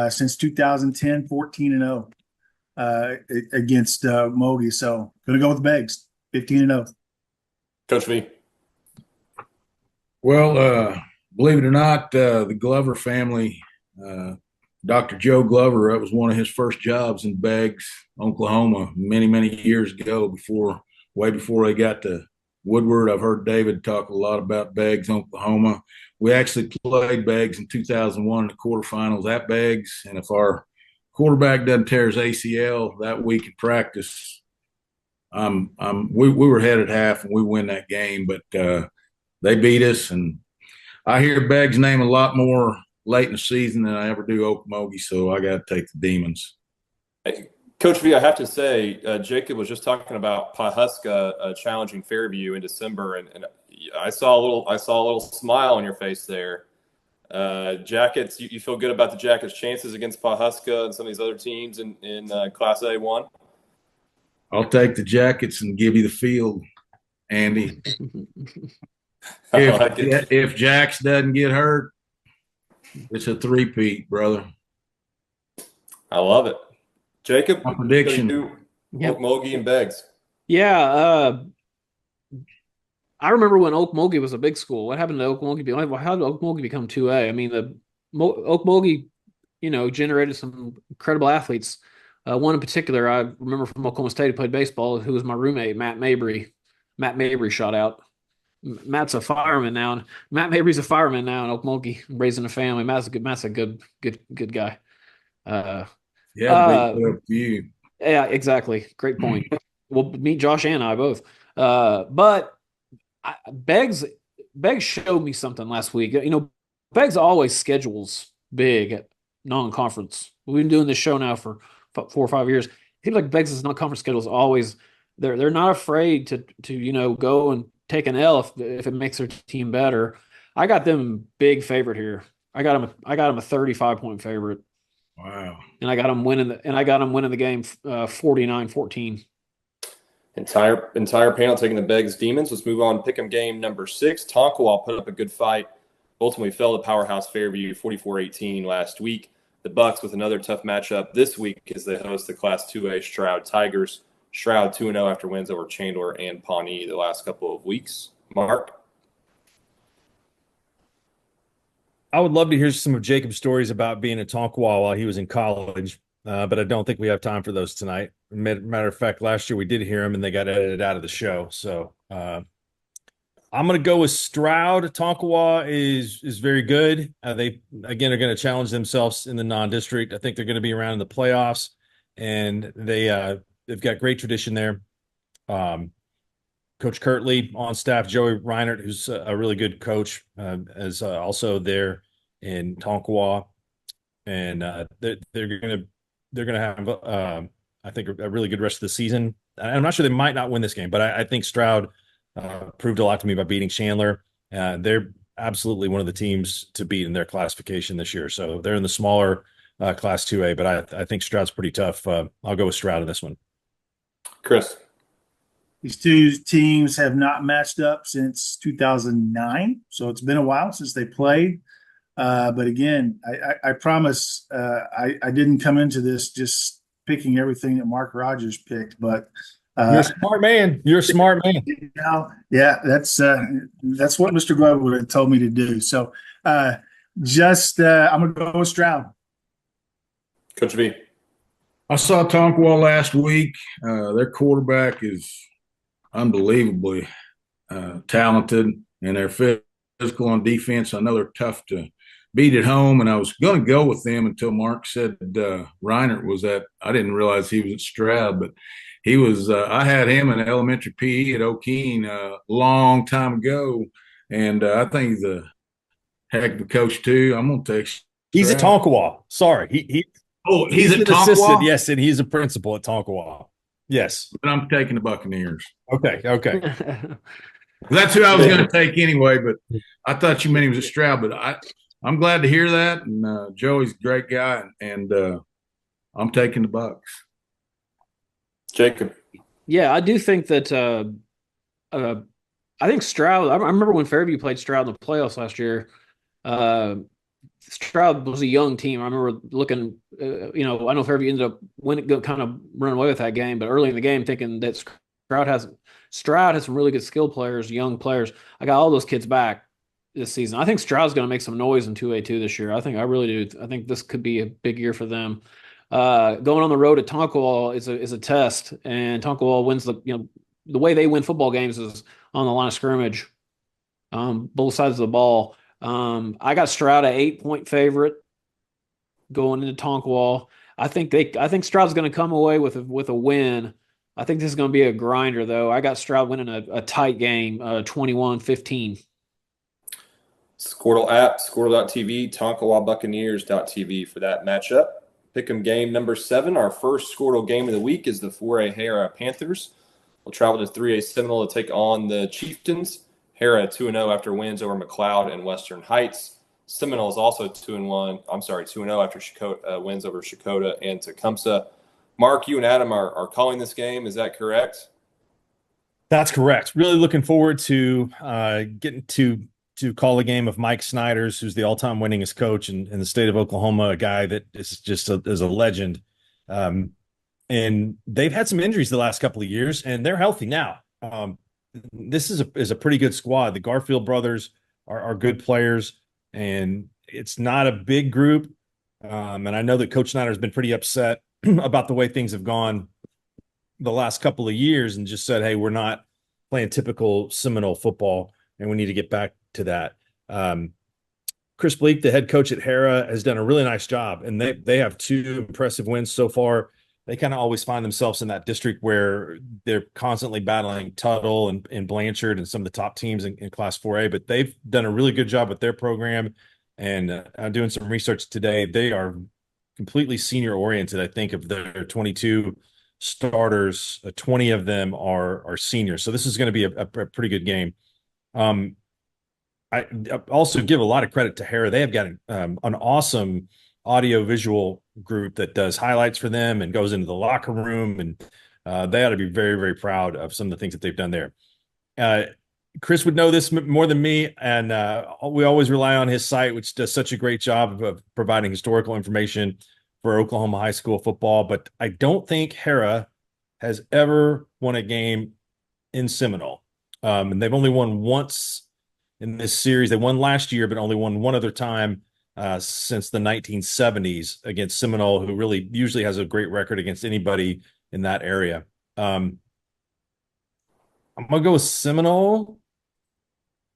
since 2010, 14-0 against Okmulgee. So going to go with Beggs, 15-0. Coach V. Well, believe it or not, the Glover family, Dr. Joe Glover, that was one of his first jobs in Beggs, Oklahoma, many, many years ago, way before they got to Woodward. I've heard David talk a lot about Beggs, Oklahoma. We actually played Beggs in 2001 in the quarterfinals at Beggs, and if our quarterback doesn't tear his ACL that week in practice, we were head at half and we win that game, but they beat us. And I hear Beggs' name a lot more late in the season than I ever do Okmulgee, so I got to take the Demons. Hey, Coach V, I have to say, Jacob was just talking about Pahuska challenging Fairview in December, and I saw a little smile on your face there. Jackets, you feel good about the Jackets' chances against Pahuska and some of these other teams in Class A1? I'll take the Jackets and give you the field, Andy. If Jax doesn't get hurt, it's a three-peat, brother. I love it. Jacob, my prediction. Okmulgee and Beggs. Yeah, I remember when Okmulgee was a big school. What happened to Okmulgee? How did Okmulgee become 2A? I mean, Okmulgee, generated some incredible athletes. One in particular, I remember from Oklahoma State, who played baseball, who was my roommate, Matt Mabry. Matt Mabry shot out. Matt's a fireman now. And Matt Mabry's a fireman now in Okmulgee, raising a family. Matt's a good guy. Yeah, you. Yeah, exactly. Great point. We'll meet Josh and I both. But Beggs showed me something last week. Beggs always schedules big at non-conference. We've been doing this show now for 4 or 5 years. It seems like Beggs' non-conference schedule is always they're not afraid to go and take an L if it makes their team better. I got them big favorite here. I got them a 35-point favorite. Wow. And I got them winning the game 49-14. Entire panel taking the Beggs Demons. Let's move on. Pick 'em game number 6. Tonkawa put up a good fight. Ultimately fell to Powerhouse Fairview 44-18 last week. The Bucks with another tough matchup this week as they host the Class 2A Stroud Tigers. Stroud 2-0 after wins over Chandler and Pawnee the last couple of weeks. Mark? I would love to hear some of Jacob's stories about being at Tonkawa while he was in college, but I don't think we have time for those tonight. Matter of fact, last year we did hear him and they got edited out of the show. So I'm going to go with Stroud. Tonkawa is very good. They, again, are going to challenge themselves in the non-district. I think they're going to be around in the playoffs, and they've got great tradition there. Coach Kirtley on staff, Joey Reinert, who's a really good coach, is also there in Tonkawa, and they're going to have I think a really good rest of the season. I'm not sure they might not win this game, but I think Stroud proved a lot to me by beating Chandler. They're absolutely one of the teams to beat in their classification this year. So they're in the smaller Class 2A, but I think Stroud's pretty tough. I'll go with Stroud in this one. Chris? These two teams have not matched up since 2009, so it's been a while since they played. But again, I promise I didn't come into this just picking everything that Mark Rodgers picked, but you're a smart man. You're a smart man. Yeah, that's what Mr. Glover would have told me to do. So I'm gonna go with Stroud. Coach V? I saw Tonkawa last week. Their quarterback is unbelievably talented, and they're physical on defense. I know they're tough to beat at home, and I was going to go with them until Mark said Reinert was at. I didn't realize he was at Stroud, but he was. I had him in elementary PE at O'Keene a long time ago, and I think he's a heck of a coach too. I'm going to take Stroud. He's at Tonkawa. Sorry, he's at Tonkawa. Assistant, yes, and he's a principal at Tonkawa. Yes. But I'm taking the Buccaneers. Okay. That's who I was going to take anyway, but I thought you meant he was a Stroud. But I'm glad to hear that. And Joey's a great guy, and I'm taking the Bucks. Jacob? Yeah, I do think that I think Stroud – I remember when Fairview played Stroud in the playoffs last year. Stroud was a young team. I remember looking, I know Fairview ended up kind of running away with that game, but early in the game thinking that Stroud has some really good skill players, young players. I got all those kids back this season. I think Stroud's going to make some noise in 2A2 this year. I really do. I think this could be a big year for them. Going on the road at Tonkawa is a test, and Tonkawa wins the way they win football games is on the line of scrimmage, both sides of the ball. I got Stroud at 8-point favorite going into Tonkawa. I think Stroud's going to come away with a win. I think this is going to be a grinder, though. I got Stroud winning a tight game, 21-15. Skordle app, Skordle.tv, TonkawaBuccaneers.tv for that matchup. Pick'em game number 7. Our first Skordle game of the week is the 4A Hera Panthers. We'll travel to 3A Seminole to take on the Chieftains. Hera 2-0 after wins over McLeod and Western Heights. Seminole is also 2-1. I'm sorry, 2-0 after wins over Shakota and Tecumseh. Mark, you and Adam are calling this game. Is that correct? That's correct. Really looking forward to getting to call a game of Mike Snyder's, who's the all-time winningest coach in the state of Oklahoma, a guy that is just is a legend. And they've had some injuries the last couple of years, and they're healthy now. This is a pretty good squad. The Garfield brothers are good players, and it's not a big group. And I know that Coach Snyder has been pretty upset about the way things have gone the last couple of years and just said, hey, we're not playing typical Seminole football, and we need to get back to that. Chris Bleak, the head coach at Hera, has done a really nice job, and they have 2 impressive wins so far. They kind of always find themselves in that district where they're constantly battling Tuttle and Blanchard and some of the top teams in Class 4A, but they've done a really good job with their program. And I'm doing some research today. They are completely senior oriented. I think of their 22 starters, 20 of them are seniors. So this is going to be a pretty good game. I I also give a lot of credit to Hera. They have got an awesome audio visual group that does highlights for them and goes into the locker room, and they ought to be very, very proud of some of the things that they've done there. Chris would know this more than me, and we always rely on his site, which does such a great job of providing historical information for Oklahoma high school football. But I don't think Hera has ever won a game in Seminole. And they've only won once in this series. They won last year, but only won one other time since the 1970s against Seminole, who really usually has a great record against anybody in that area. I'm going to go with Seminole,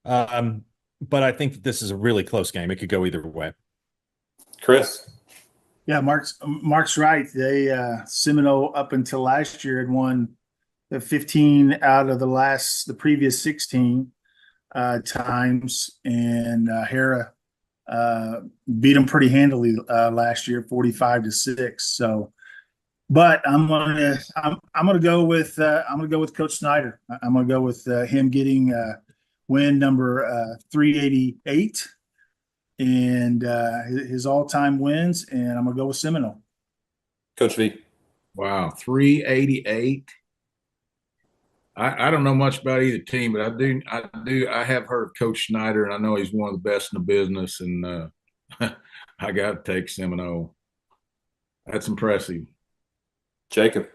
but I think that this is a really close game. It could go either way. Chris? Yeah, Mark's right. They Seminole up until last year had won the 15 out of the previous 16 times, and Hera beat them pretty handily last year, 45-6. So, but I'm gonna go with Coach Snyder. I'm gonna go with him getting win number 388 and his all-time wins, and I'm gonna go with Seminole. Coach V. Wow, 388. I don't know much about either team, but I have heard of Coach Snyder, and I know he's one of the best in the business, and I got to take Seminole. That's impressive. Jacob.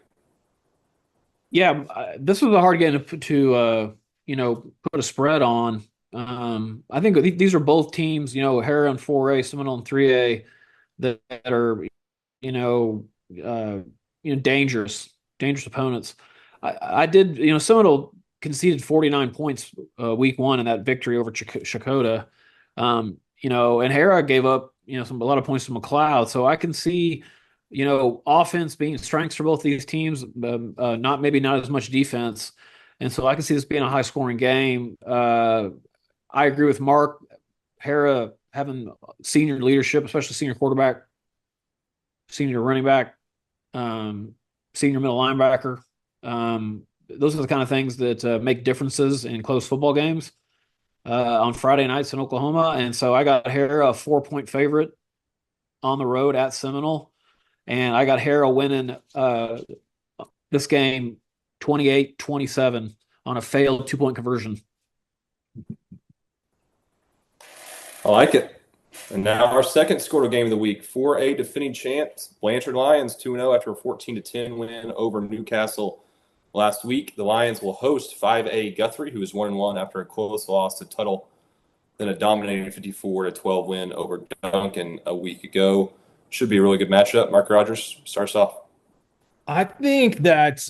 Yeah, this was a hard game to put a spread on. I think these are both teams, Hera in 4A, Seminole in 3A, that are, dangerous opponents. I did, Seminole conceded 49 points week one in that victory over Chakota. And Hera gave up, a lot of points to McLeod. So I can see, offense being strengths for both these teams, not as much defense. And so I can see this being a high scoring game. I agree with Mark. Hera having senior leadership, especially senior quarterback, senior running back, senior middle linebacker. Those are the kind of things that make differences in close football games on Friday nights in Oklahoma. And so I got Hera a 4-point favorite on the road at Seminole. And I got Hera winning this game 28-27 on a failed 2-point conversion. I like it. And now our second Skordle game of the week, 4A defending champs, Blanchard Lions 2-0 after a 14-10 win over Newcastle last week. The Lions will host 5A Guthrie, who is 1-1 after a close loss to Tuttle, then a dominating 54-12 win over Duncan a week ago. Should be a really good matchup. Mark Rodgers starts off. I think that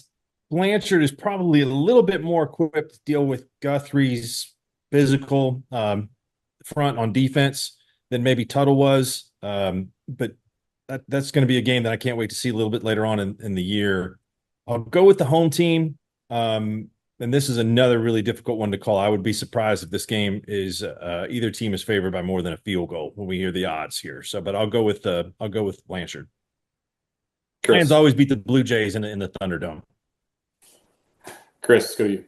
Blanchard is probably a little bit more equipped to deal with Guthrie's physical front on defense than maybe Tuttle was. But that's going to be a game that I can't wait to see a little bit later on in the year. I'll go with the home team. And this is another really difficult one to call. I would be surprised if this game is either team is favored by more than a field goal when we hear the odds here. So, but I'll go with Blanchard. Lions always beat the Blue Jays in the Thunderdome. Chris, go you.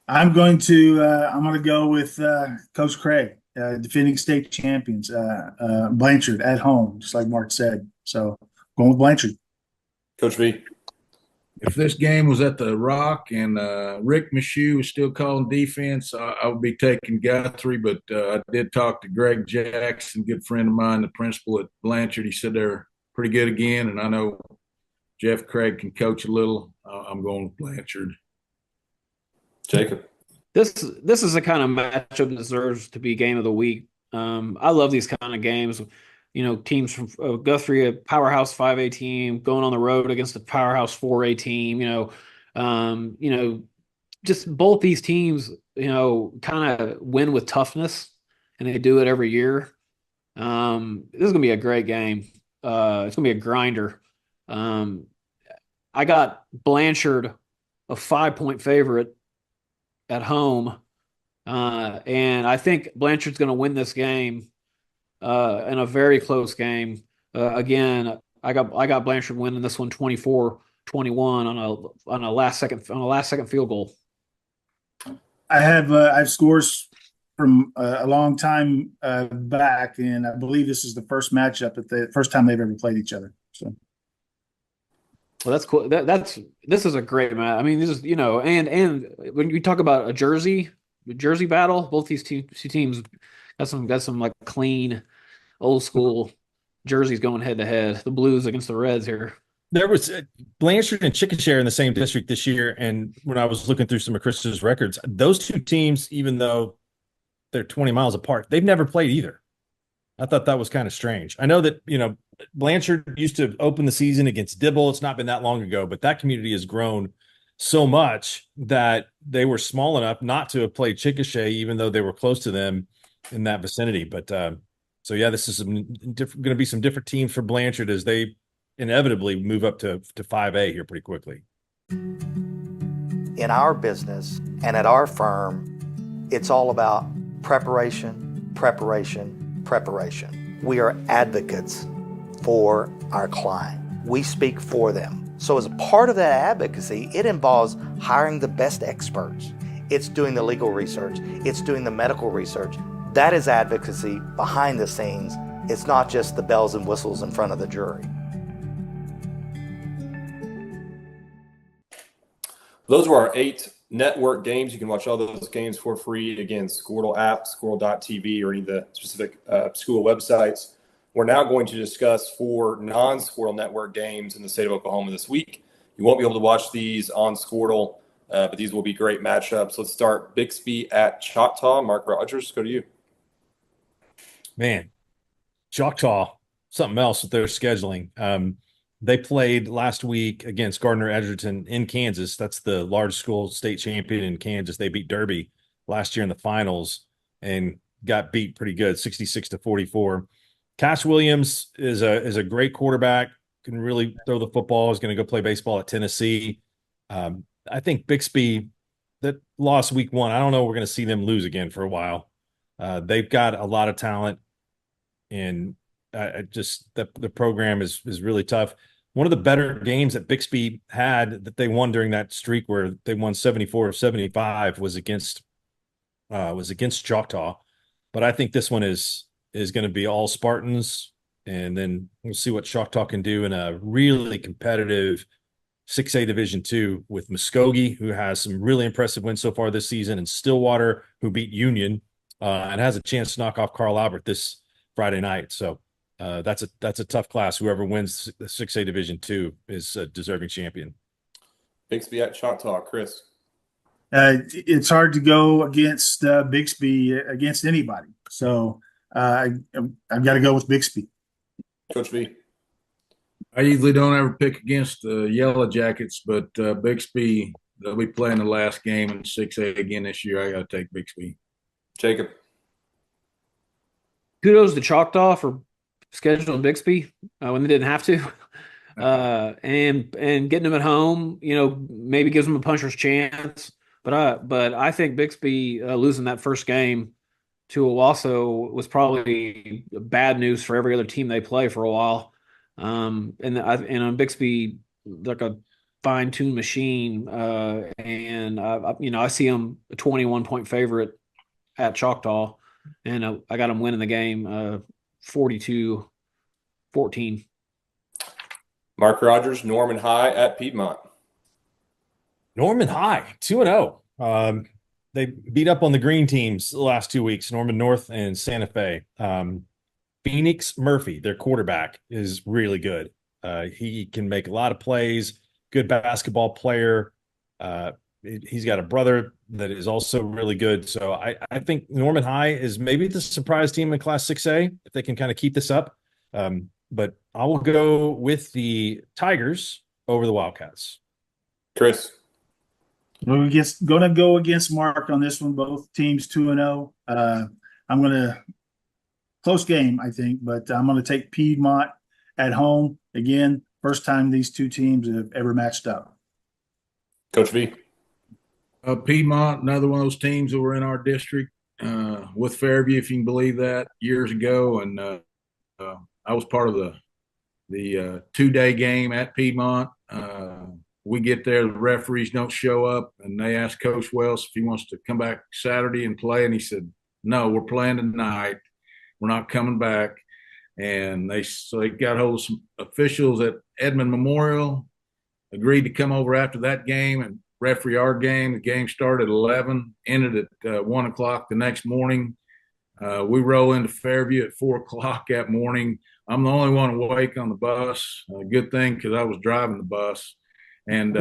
I'm going to go with Coach Craig, defending state champions, Blanchard at home, just like Mark said. So going with Blanchard. Coach V. If this game was at the Rock and Rick Michoud was still calling defense, I would be taking Guthrie. But I did talk to Greg Jackson, good friend of mine, the principal at Blanchard. He said they're pretty good again, and I know Jeff Craig can coach a little. I'm going with Blanchard. Jacob. This is the kind of matchup that deserves to be game of the week. I love these kind of games. Teams from Guthrie, a powerhouse 5A team, going on the road against a powerhouse 4A team. Just both these teams, kind of win with toughness, and they do it every year. This is gonna be a great game. It's gonna be a grinder. I got Blanchard a 5-point favorite at home, and I think Blanchard's going to win this game in a very close game. Again, I got Blanchard winning this one 24-21 on a last second field goal. I have scores from a long time back, and I believe this is the first matchup at the first time they've ever played each other. So, well, that's cool. This is a great match. I mean, this is and when you talk about a jersey battle, both these two teams got some like clean, old school jerseys going head to head. The Blues against the Reds here. There was Blanchard and Chickasha in the same district this year, and when I was looking through some of Chris's records, those two teams, even though they're 20 miles apart, they've never played either. I thought that was kind of strange. I know that, Blanchard used to open the season against Dibble. It's not been that long ago, but that community has grown so much that they were small enough not to have played Chickasha, even though they were close to them in that vicinity. But so yeah, this is going to be some different teams for Blanchard as they inevitably move up to 5A here pretty quickly. In our business and at our firm, it's all about preparation, preparation, preparation. We are advocates for our client. We speak for them. So as a part of that advocacy, it involves hiring the best experts. It's doing the legal research. It's doing the medical research. That is advocacy behind the scenes. It's not just the bells and whistles in front of the jury. Those were our 8 network games. You can watch all those games for free. Again, Skordle app, Skordle.tv, or any of the specific school websites. We're now going to discuss 4 non-Skordle network games in the state of Oklahoma this week. You won't be able to watch these on Skordle, but these will be great matchups. Let's start Bixby at Choctaw. Mark Rodgers, go to you. Man, Choctaw, something else with their scheduling. They played last week against Gardner-Edgerton in Kansas. That's the large school state champion in Kansas. They beat Derby last year in the finals and got beat pretty good, 66-44. Cash Williams is a great quarterback, can really throw the football, is going to go play baseball at Tennessee. I think Bixby, that lost week 1, I don't know we're going to see them lose again for a while. They've got a lot of talent, and the program is really tough. One of the better games that Bixby had that they won during that streak where they won 74 of 75 was against Choctaw. But I think this one is going to be all Spartans, and then we'll see what Choctaw can do in a really competitive 6A Division II with Muskogee, who has some really impressive wins so far this season, and Stillwater, who beat Union and has a chance to knock off Carl Albert this Friday night. So that's a tough class. Whoever wins the 6A Division II is a deserving champion. Bixby at Choctaw, Chris. It's hard to go against Bixby against anybody. So I've got to go with Bixby. Coach V. I usually don't ever pick against the Yellow Jackets, but Bixby, they'll be playing the last game in 6A again this year. I got to take Bixby. Jacob. Kudos to Choctaw for scheduling Bixby when they didn't have to, and getting them at home. Maybe gives them a puncher's chance. But I think Bixby losing that first game to Owasso was probably bad news for every other team they play for a while. And Bixby, like a fine-tuned machine, and I see them a 21-point favorite at Choctaw, and I got them winning the game 42-14. Mark Rodgers, Norman High at Piedmont. Norman High, 2-0. They beat up on the green teams the last 2 weeks, Norman North and Santa Fe. Phoenix Murphy, their quarterback, is really good. He can make a lot of plays, good basketball player. He's got a brother that is also really good. So I think Norman High is maybe the surprise team in Class 6A if they can kind of keep this up. But I will go with the Tigers over the Wildcats. Chris. We're going to go against Mark on this one. Both teams 2-0. I'm going to close game, I think, but I'm going to take Piedmont at home. Again, first time these two teams have ever matched up. Coach V. Piedmont, another one of those teams that were in our district with Fairview, if you can believe that, years ago. And I was part of the 2-day game at Piedmont. We get there, the referees don't show up, and they asked Coach Wells if he wants to come back Saturday and play. And he said, no, we're playing tonight. We're not coming back. And they got hold of some officials at Edmond Memorial, agreed to come over after that game and referee our game. The game started at 11, ended at 1 o'clock the next morning. We roll into Fairview at 4 o'clock that morning. I'm the only one awake on the bus. Good thing, because I was driving the bus. And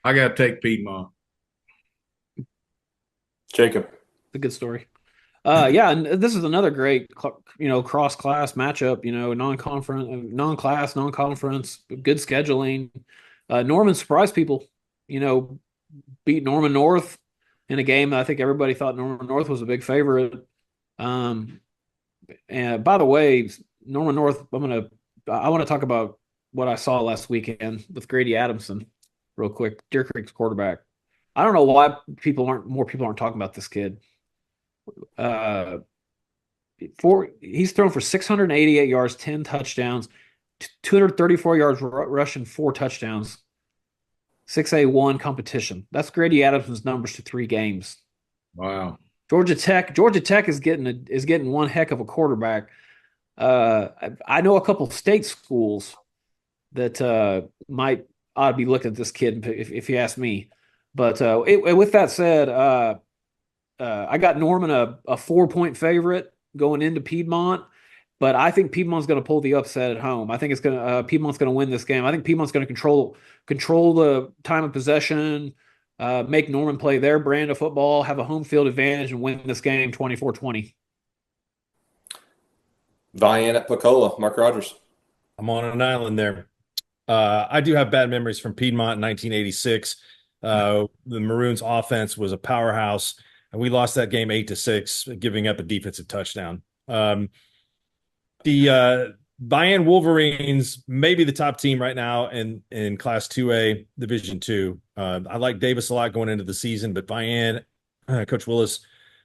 I got to take Piedmont. Jacob. It's a good story. Yeah, and this is another great, cross-class matchup, non-class, non-conference, good scheduling. Norman surprised people, beat Norman North in a game that I think everybody thought Norman North was a big favorite. And by the way, Norman North, I want to talk about what I saw last weekend with Grady Adamson real quick, Deer Creek's quarterback. I don't know why more people aren't talking about this kid. He's thrown for 688 yards, 10 touchdowns, 234 yards rushing, 4 touchdowns, 6A1 competition. That's Grady Adamson's numbers to 3 games. Wow. Georgia Tech is getting one heck of a quarterback. I know a couple of state schools that ought to be looking at this kid if you ask me. But with that said, I got Norman a 4-point favorite going into Piedmont, but I think Piedmont's going to pull the upset at home. I think Piedmont's going to win this game. I think Piedmont's going to control the time of possession, make Norman play their brand of football, have a home field advantage, and win this game 24-20. Vian at Picola, Mark Rodgers. I'm on an island there. I do have bad memories from Piedmont in 1986. The Maroons offense was a powerhouse, and we lost that game 8-6, giving up a defensive touchdown. The Vian Wolverines may be the top team right now in Class 2A Division II. I like Davis a lot going into the season, but Vian, Coach Willis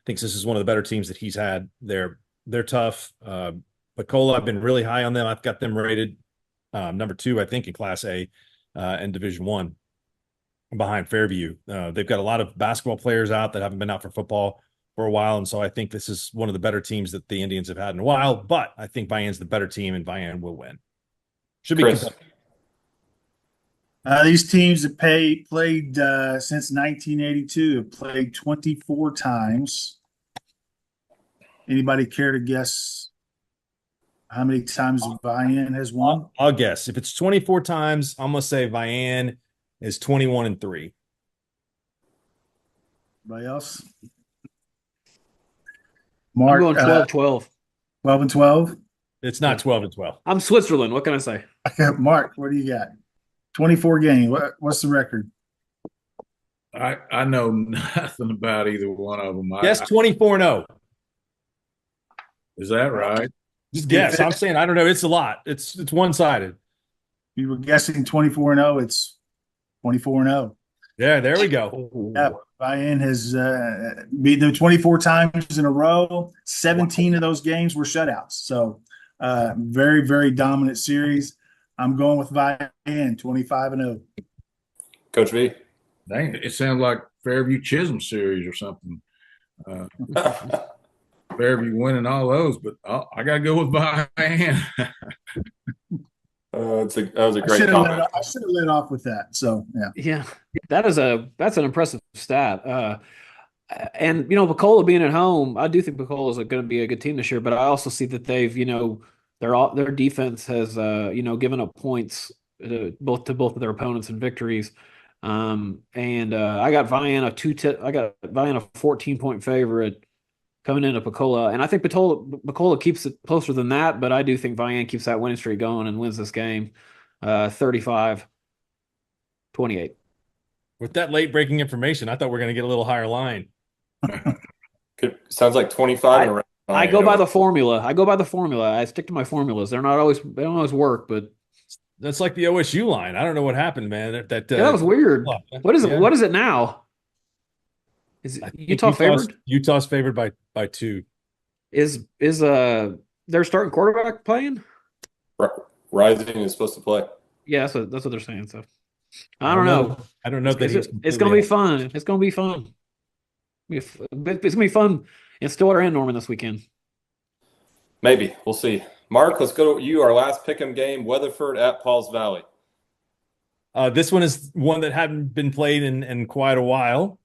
thinks this is one of the better teams that he's had. They're tough. Picola, I've been really high on them. I've got them rated number 2, I think, in Class A and Division I. Behind Fairview. They've got a lot of basketball players out that haven't been out for football for a while, and so I think this is one of the better teams that the Indians have had in a while, but I think Vian's the better team, and Vian will win. Should be competitive. These teams have played since 1982, have played 24 times. Anybody care to guess how many times Vian has won? I'll guess. If it's 24 times, I'm going to say Vian is 21-3. Anybody else? Mark, I'm going 12-12. 12-12? It's not 12-12. I'm Switzerland. What can I say? Mark, what do you got? 24 games. What's the record? I know nothing about either one of them. Guess 24-0. Is that right? Just guess. I'm saying I don't know. It's a lot. It's one-sided. You were guessing 24-0. It's 24-0. Yeah, there we go. Yeah, Vian has beaten them 24 times in a row. 17 of those games were shutouts. So very, very dominant series. I'm going with Vian, 25-0. Coach V. Dang, it sounds like Fairview Chisholm series or something. Fairview winning all those, but I got to go with Vian. That was a great comment. I should have led off with that. So yeah, that's an impressive stat. And Picola being at home, I do think Picola is going to be a good team this year. But I also see that they've their defense has given up points to both of their opponents in victories. And I got Vian a 14-point favorite coming into Picola, and I think Picola keeps it closer than that, but I do think Vian keeps that winning streak going and wins this game 35-28. With that late breaking information, I thought we were going to get a little higher line. Sounds like 25. I go by the formula. I stick to my formulas. They don't always work, but that's like the OSU line. I don't know what happened, man. That was weird. What is it? What is it now? Is it Utah favored? Utah's favored by 2. Is their starting quarterback playing? Rising is supposed to play. Yeah, that's what they're saying. So I don't know. I don't know that it's going to be fun. It's going to be fun. It's going to be fun. In Stillwater and Norman this weekend. Maybe. We'll see. Mark, let's go to you. Our last pick'em game, Weatherford at Pauls Valley. This one is one that hadn't been played in quite a while.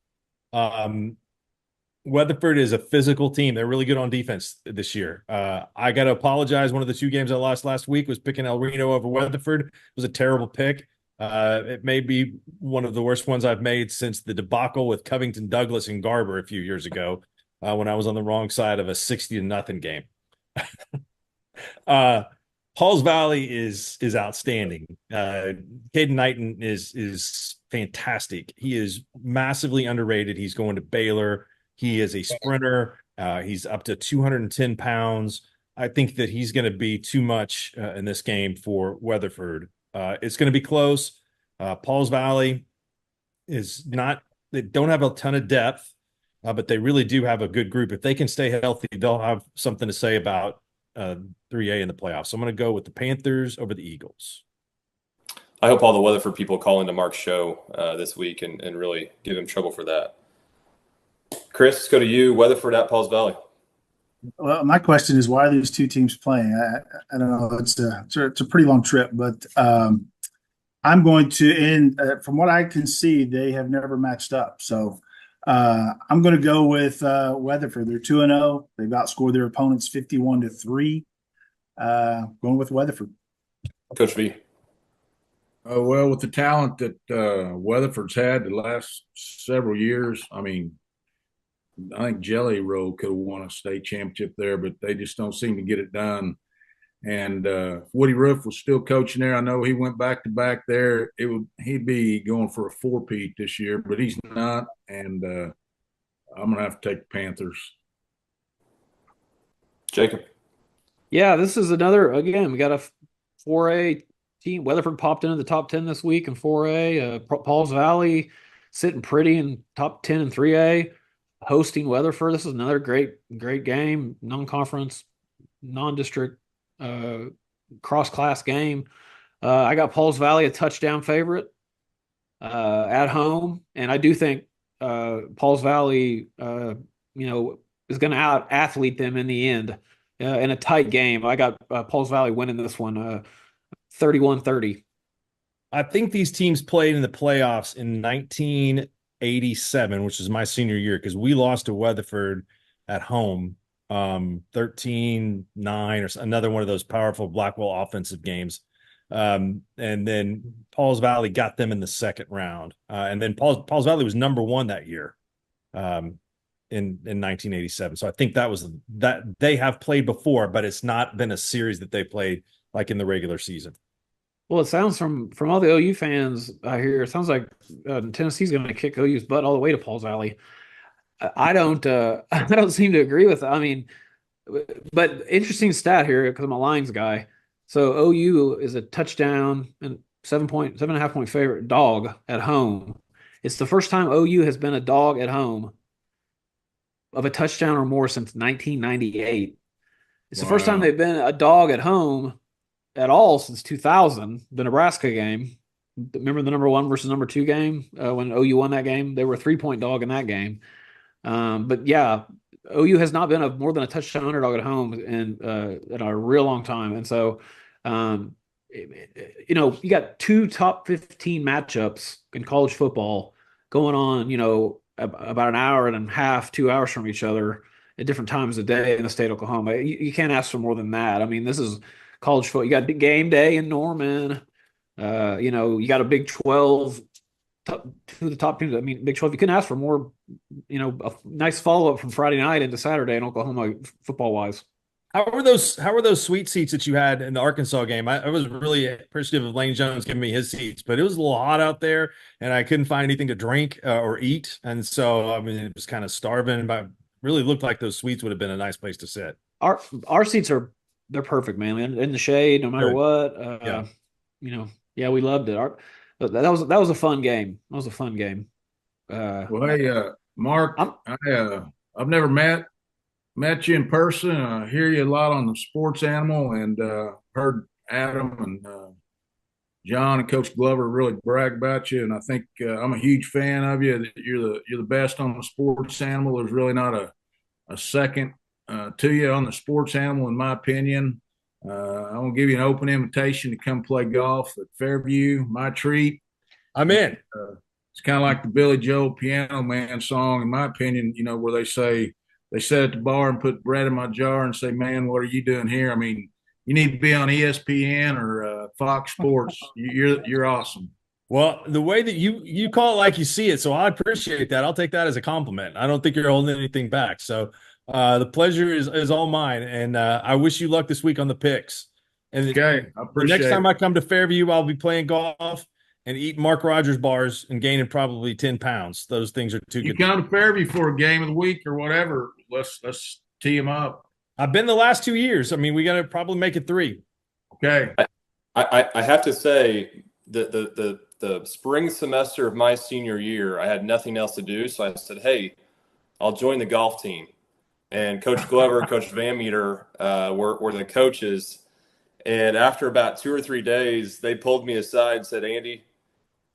Weatherford is a physical team. They're really good on defense this year. I got to apologize. One of the two games I lost last week was picking El Reno over Weatherford. It was a terrible pick. It may be one of the worst ones I've made since the debacle with Covington Douglas and Garber a few years ago, when I was on the wrong side of a 60-0 game. Pauls Valley is outstanding. Caden Knighton is fantastic. He is massively underrated. He's going to Baylor. He is a sprinter. He's up to 210 pounds. I think that he's going to be too much in this game for Weatherford. It's going to be close. Pauls Valley is not – they don't have a ton of depth, but they really do have a good group. If they can stay healthy, they'll have something to say about 3A in the playoffs. So I'm going to go with the Panthers over the Eagles. I hope all the Weatherford people call into Mark's show this week and really give him trouble for that. Chris, let's go to you. Weatherford at Pauls Valley. Well, my question is, why are these two teams playing? I don't know. It's a pretty long trip, but I'm going to end. From what I can see, they have never matched up. So I'm going to go with Weatherford. They're 2-0. They've outscored their opponents 51-3. Going with Weatherford. Coach V. Well, with the talent that Weatherford's had the last several years, I mean, I think Jelly Roll could have won a state championship there, but they just don't seem to get it done. And Woody Roof was still coaching there. I know he went back to back there. He'd be going for a four-peat this year, but he's not. And I'm gonna have to take the Panthers. Jacob. Yeah, this is another. Again, we got a 4A team. Weatherford popped into the top 10 this week in 4A. Pauls Valley sitting pretty in top 10 in 3A. Hosting Weatherford. This is another great game, non-conference, non-district, cross-class game. I got Pauls Valley a touchdown favorite at home, and I do think Pauls Valley, is going to out-athlete them in the end in a tight game. I got Pauls Valley winning this one 31-30. I think these teams played in the playoffs in 1987, which is my senior year, because we lost to Weatherford at home 13-9 or another one of those powerful Blackwell offensive games. And then Pauls Valley got them in the second round. And then Pauls Valley was number one that year in 1987. So I think that they have played before, but it's not been a series that they played like in the regular season. Well, it sounds from all the OU fans I hear, it sounds like Tennessee's going to kick OU's butt all the way to Pauls Valley. I don't seem to agree with that. I mean, but interesting stat here because I'm a Lions guy. So OU is a touchdown and 7.5 point favorite dog at home. It's the first time OU has been a dog at home of a touchdown or more since 1998. It's the first time they've been a dog at home at all since 2000, the Nebraska game. Remember the number 1 versus number 2 game when OU won that game? They were a 3-point dog in that game. But yeah, OU has not been more than a touchdown underdog at home in a real long time. And so, you got 2 top 15 matchups in college football going on, about an hour and a half, 2 hours from each other at different times of day in the state of Oklahoma. You can't ask for more than that. I mean, this is college football. You got game day in Norman. You got a Big 12, two of the top teams. I mean, Big 12. You couldn't ask for more. A nice follow up from Friday night into Saturday in Oklahoma football wise. How were those sweet seats that you had in the Arkansas game? I was really appreciative of Lane Jones giving me his seats, but it was a little hot out there, and I couldn't find anything to drink or eat, and so I mean, it was kind of starving. But really looked like those suites would have been a nice place to sit. Our seats they're perfect, man. In the shade, no matter what. We loved it. That was a fun game. That was a fun game. Hey, Mark, I've never met you in person. I hear you a lot on the Sports Animal, and heard Adam and John and Coach Glover really brag about you. And I think I'm a huge fan of you. You're the best on the Sports Animal. There's really not a second to you on the sports animal, in my opinion. I want to give you an open invitation to come play golf at Fairview. My treat. I'm in. It's kind of like the Billy Joel Piano Man song, in my opinion, where they sit at the bar and put bread in my jar and say, man, what are you doing here? I mean, you need to be on ESPN or Fox Sports. You're awesome. Well, the way that you call it like you see it, so I appreciate that. I'll take that as a compliment. I don't think you're holding anything back. So the pleasure is all mine, and I wish you luck this week on the picks. And okay, I appreciate the next time I come to Fairview, I'll be playing golf and eating Mark Rodgers bars and gaining probably 10 pounds. Those things are too good. You come to Fairview for a game of the week or whatever. Let's tee them up. I've been the last 2 years. I mean, we got to probably make it 3. Okay. I have to say the spring semester of my senior year, I had nothing else to do. So I said, hey, I'll join the golf team. And Coach Glover, Coach VanMeter were the coaches. And after about 2 or 3 days, they pulled me aside and said, Andy,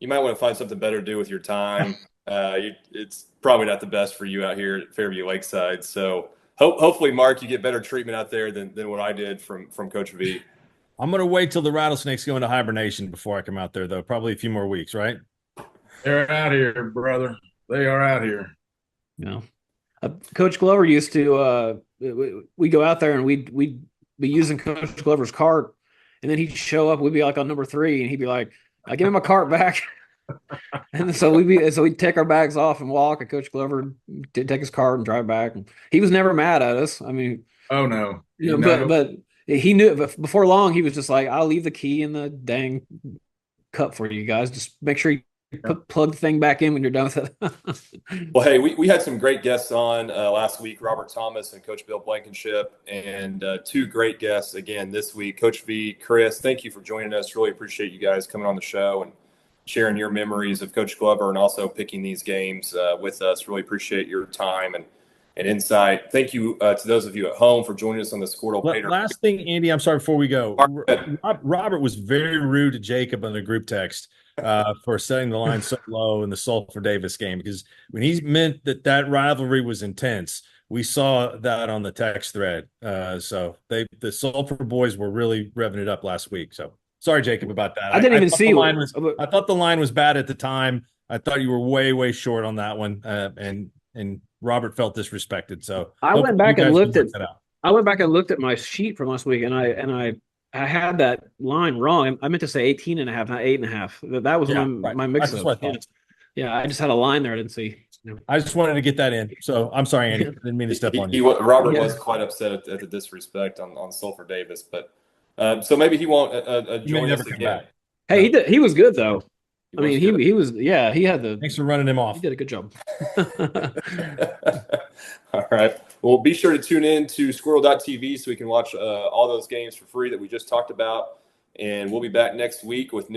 you might want to find something better to do with your time. It's probably not the best for you out here at Fairview Lakeside. So hopefully, Mark, you get better treatment out there than what I did from Coach V. I'm going to wait till the rattlesnakes go into hibernation before I come out there, though. Probably a few more weeks, right? They're out here, brother. They are out here. Yeah. Coach Glover used to we go out there and we'd be using Coach Glover's cart, and then he'd show up. We'd be like on number 3, and he'd be like, "Give him my cart back." And so we'd take our bags off and walk, and Coach Glover did take his cart and drive back. And he was never mad at us. I mean, oh no, but he knew before long. He was just like, "I'll leave the key in the dang cup for you guys. Just make sure you plug the thing back in when you're done with it." Well, hey, we had some great guests on last week, Robert Thomas and Coach Bill Blankenship, and 2 great guests again this week, Coach V, Chris. Thank you for joining us. Really appreciate you guys coming on the show and sharing your memories of Coach Glover and also picking these games with us. Really appreciate your time and insight. Thank you to those of you at home for joining us on the Skordle. Last thing, Andy, I'm sorry, before we go, Robert was very rude to Jacob on the group text for setting the line so low in the Sulphur Davis game, because when he meant that rivalry was intense, we saw that on the text thread. So the Sulphur boys were really revving it up last week. So sorry, Jacob, about that. I didn't even see. I thought the line was bad at the time. I thought you were way, way short on that one, and Robert felt disrespected. So I went back and looked at my sheet from last week, and I had that line wrong. I meant to say 18.5, not 8.5. That was my mix-up. Yeah, I just had a line there I didn't see. I just wanted to get that in. So I'm sorry, Andy. I didn't mean to step on you. Robert was quite upset at the disrespect on Sulphur Davis, but so maybe he won't join us again. Hey, he was good though. He was he had the. Thanks for running him off. He did a good job. All right. Well, be sure to tune in to Skordle.tv so we can watch all those games for free that we just talked about. And we'll be back next week with new.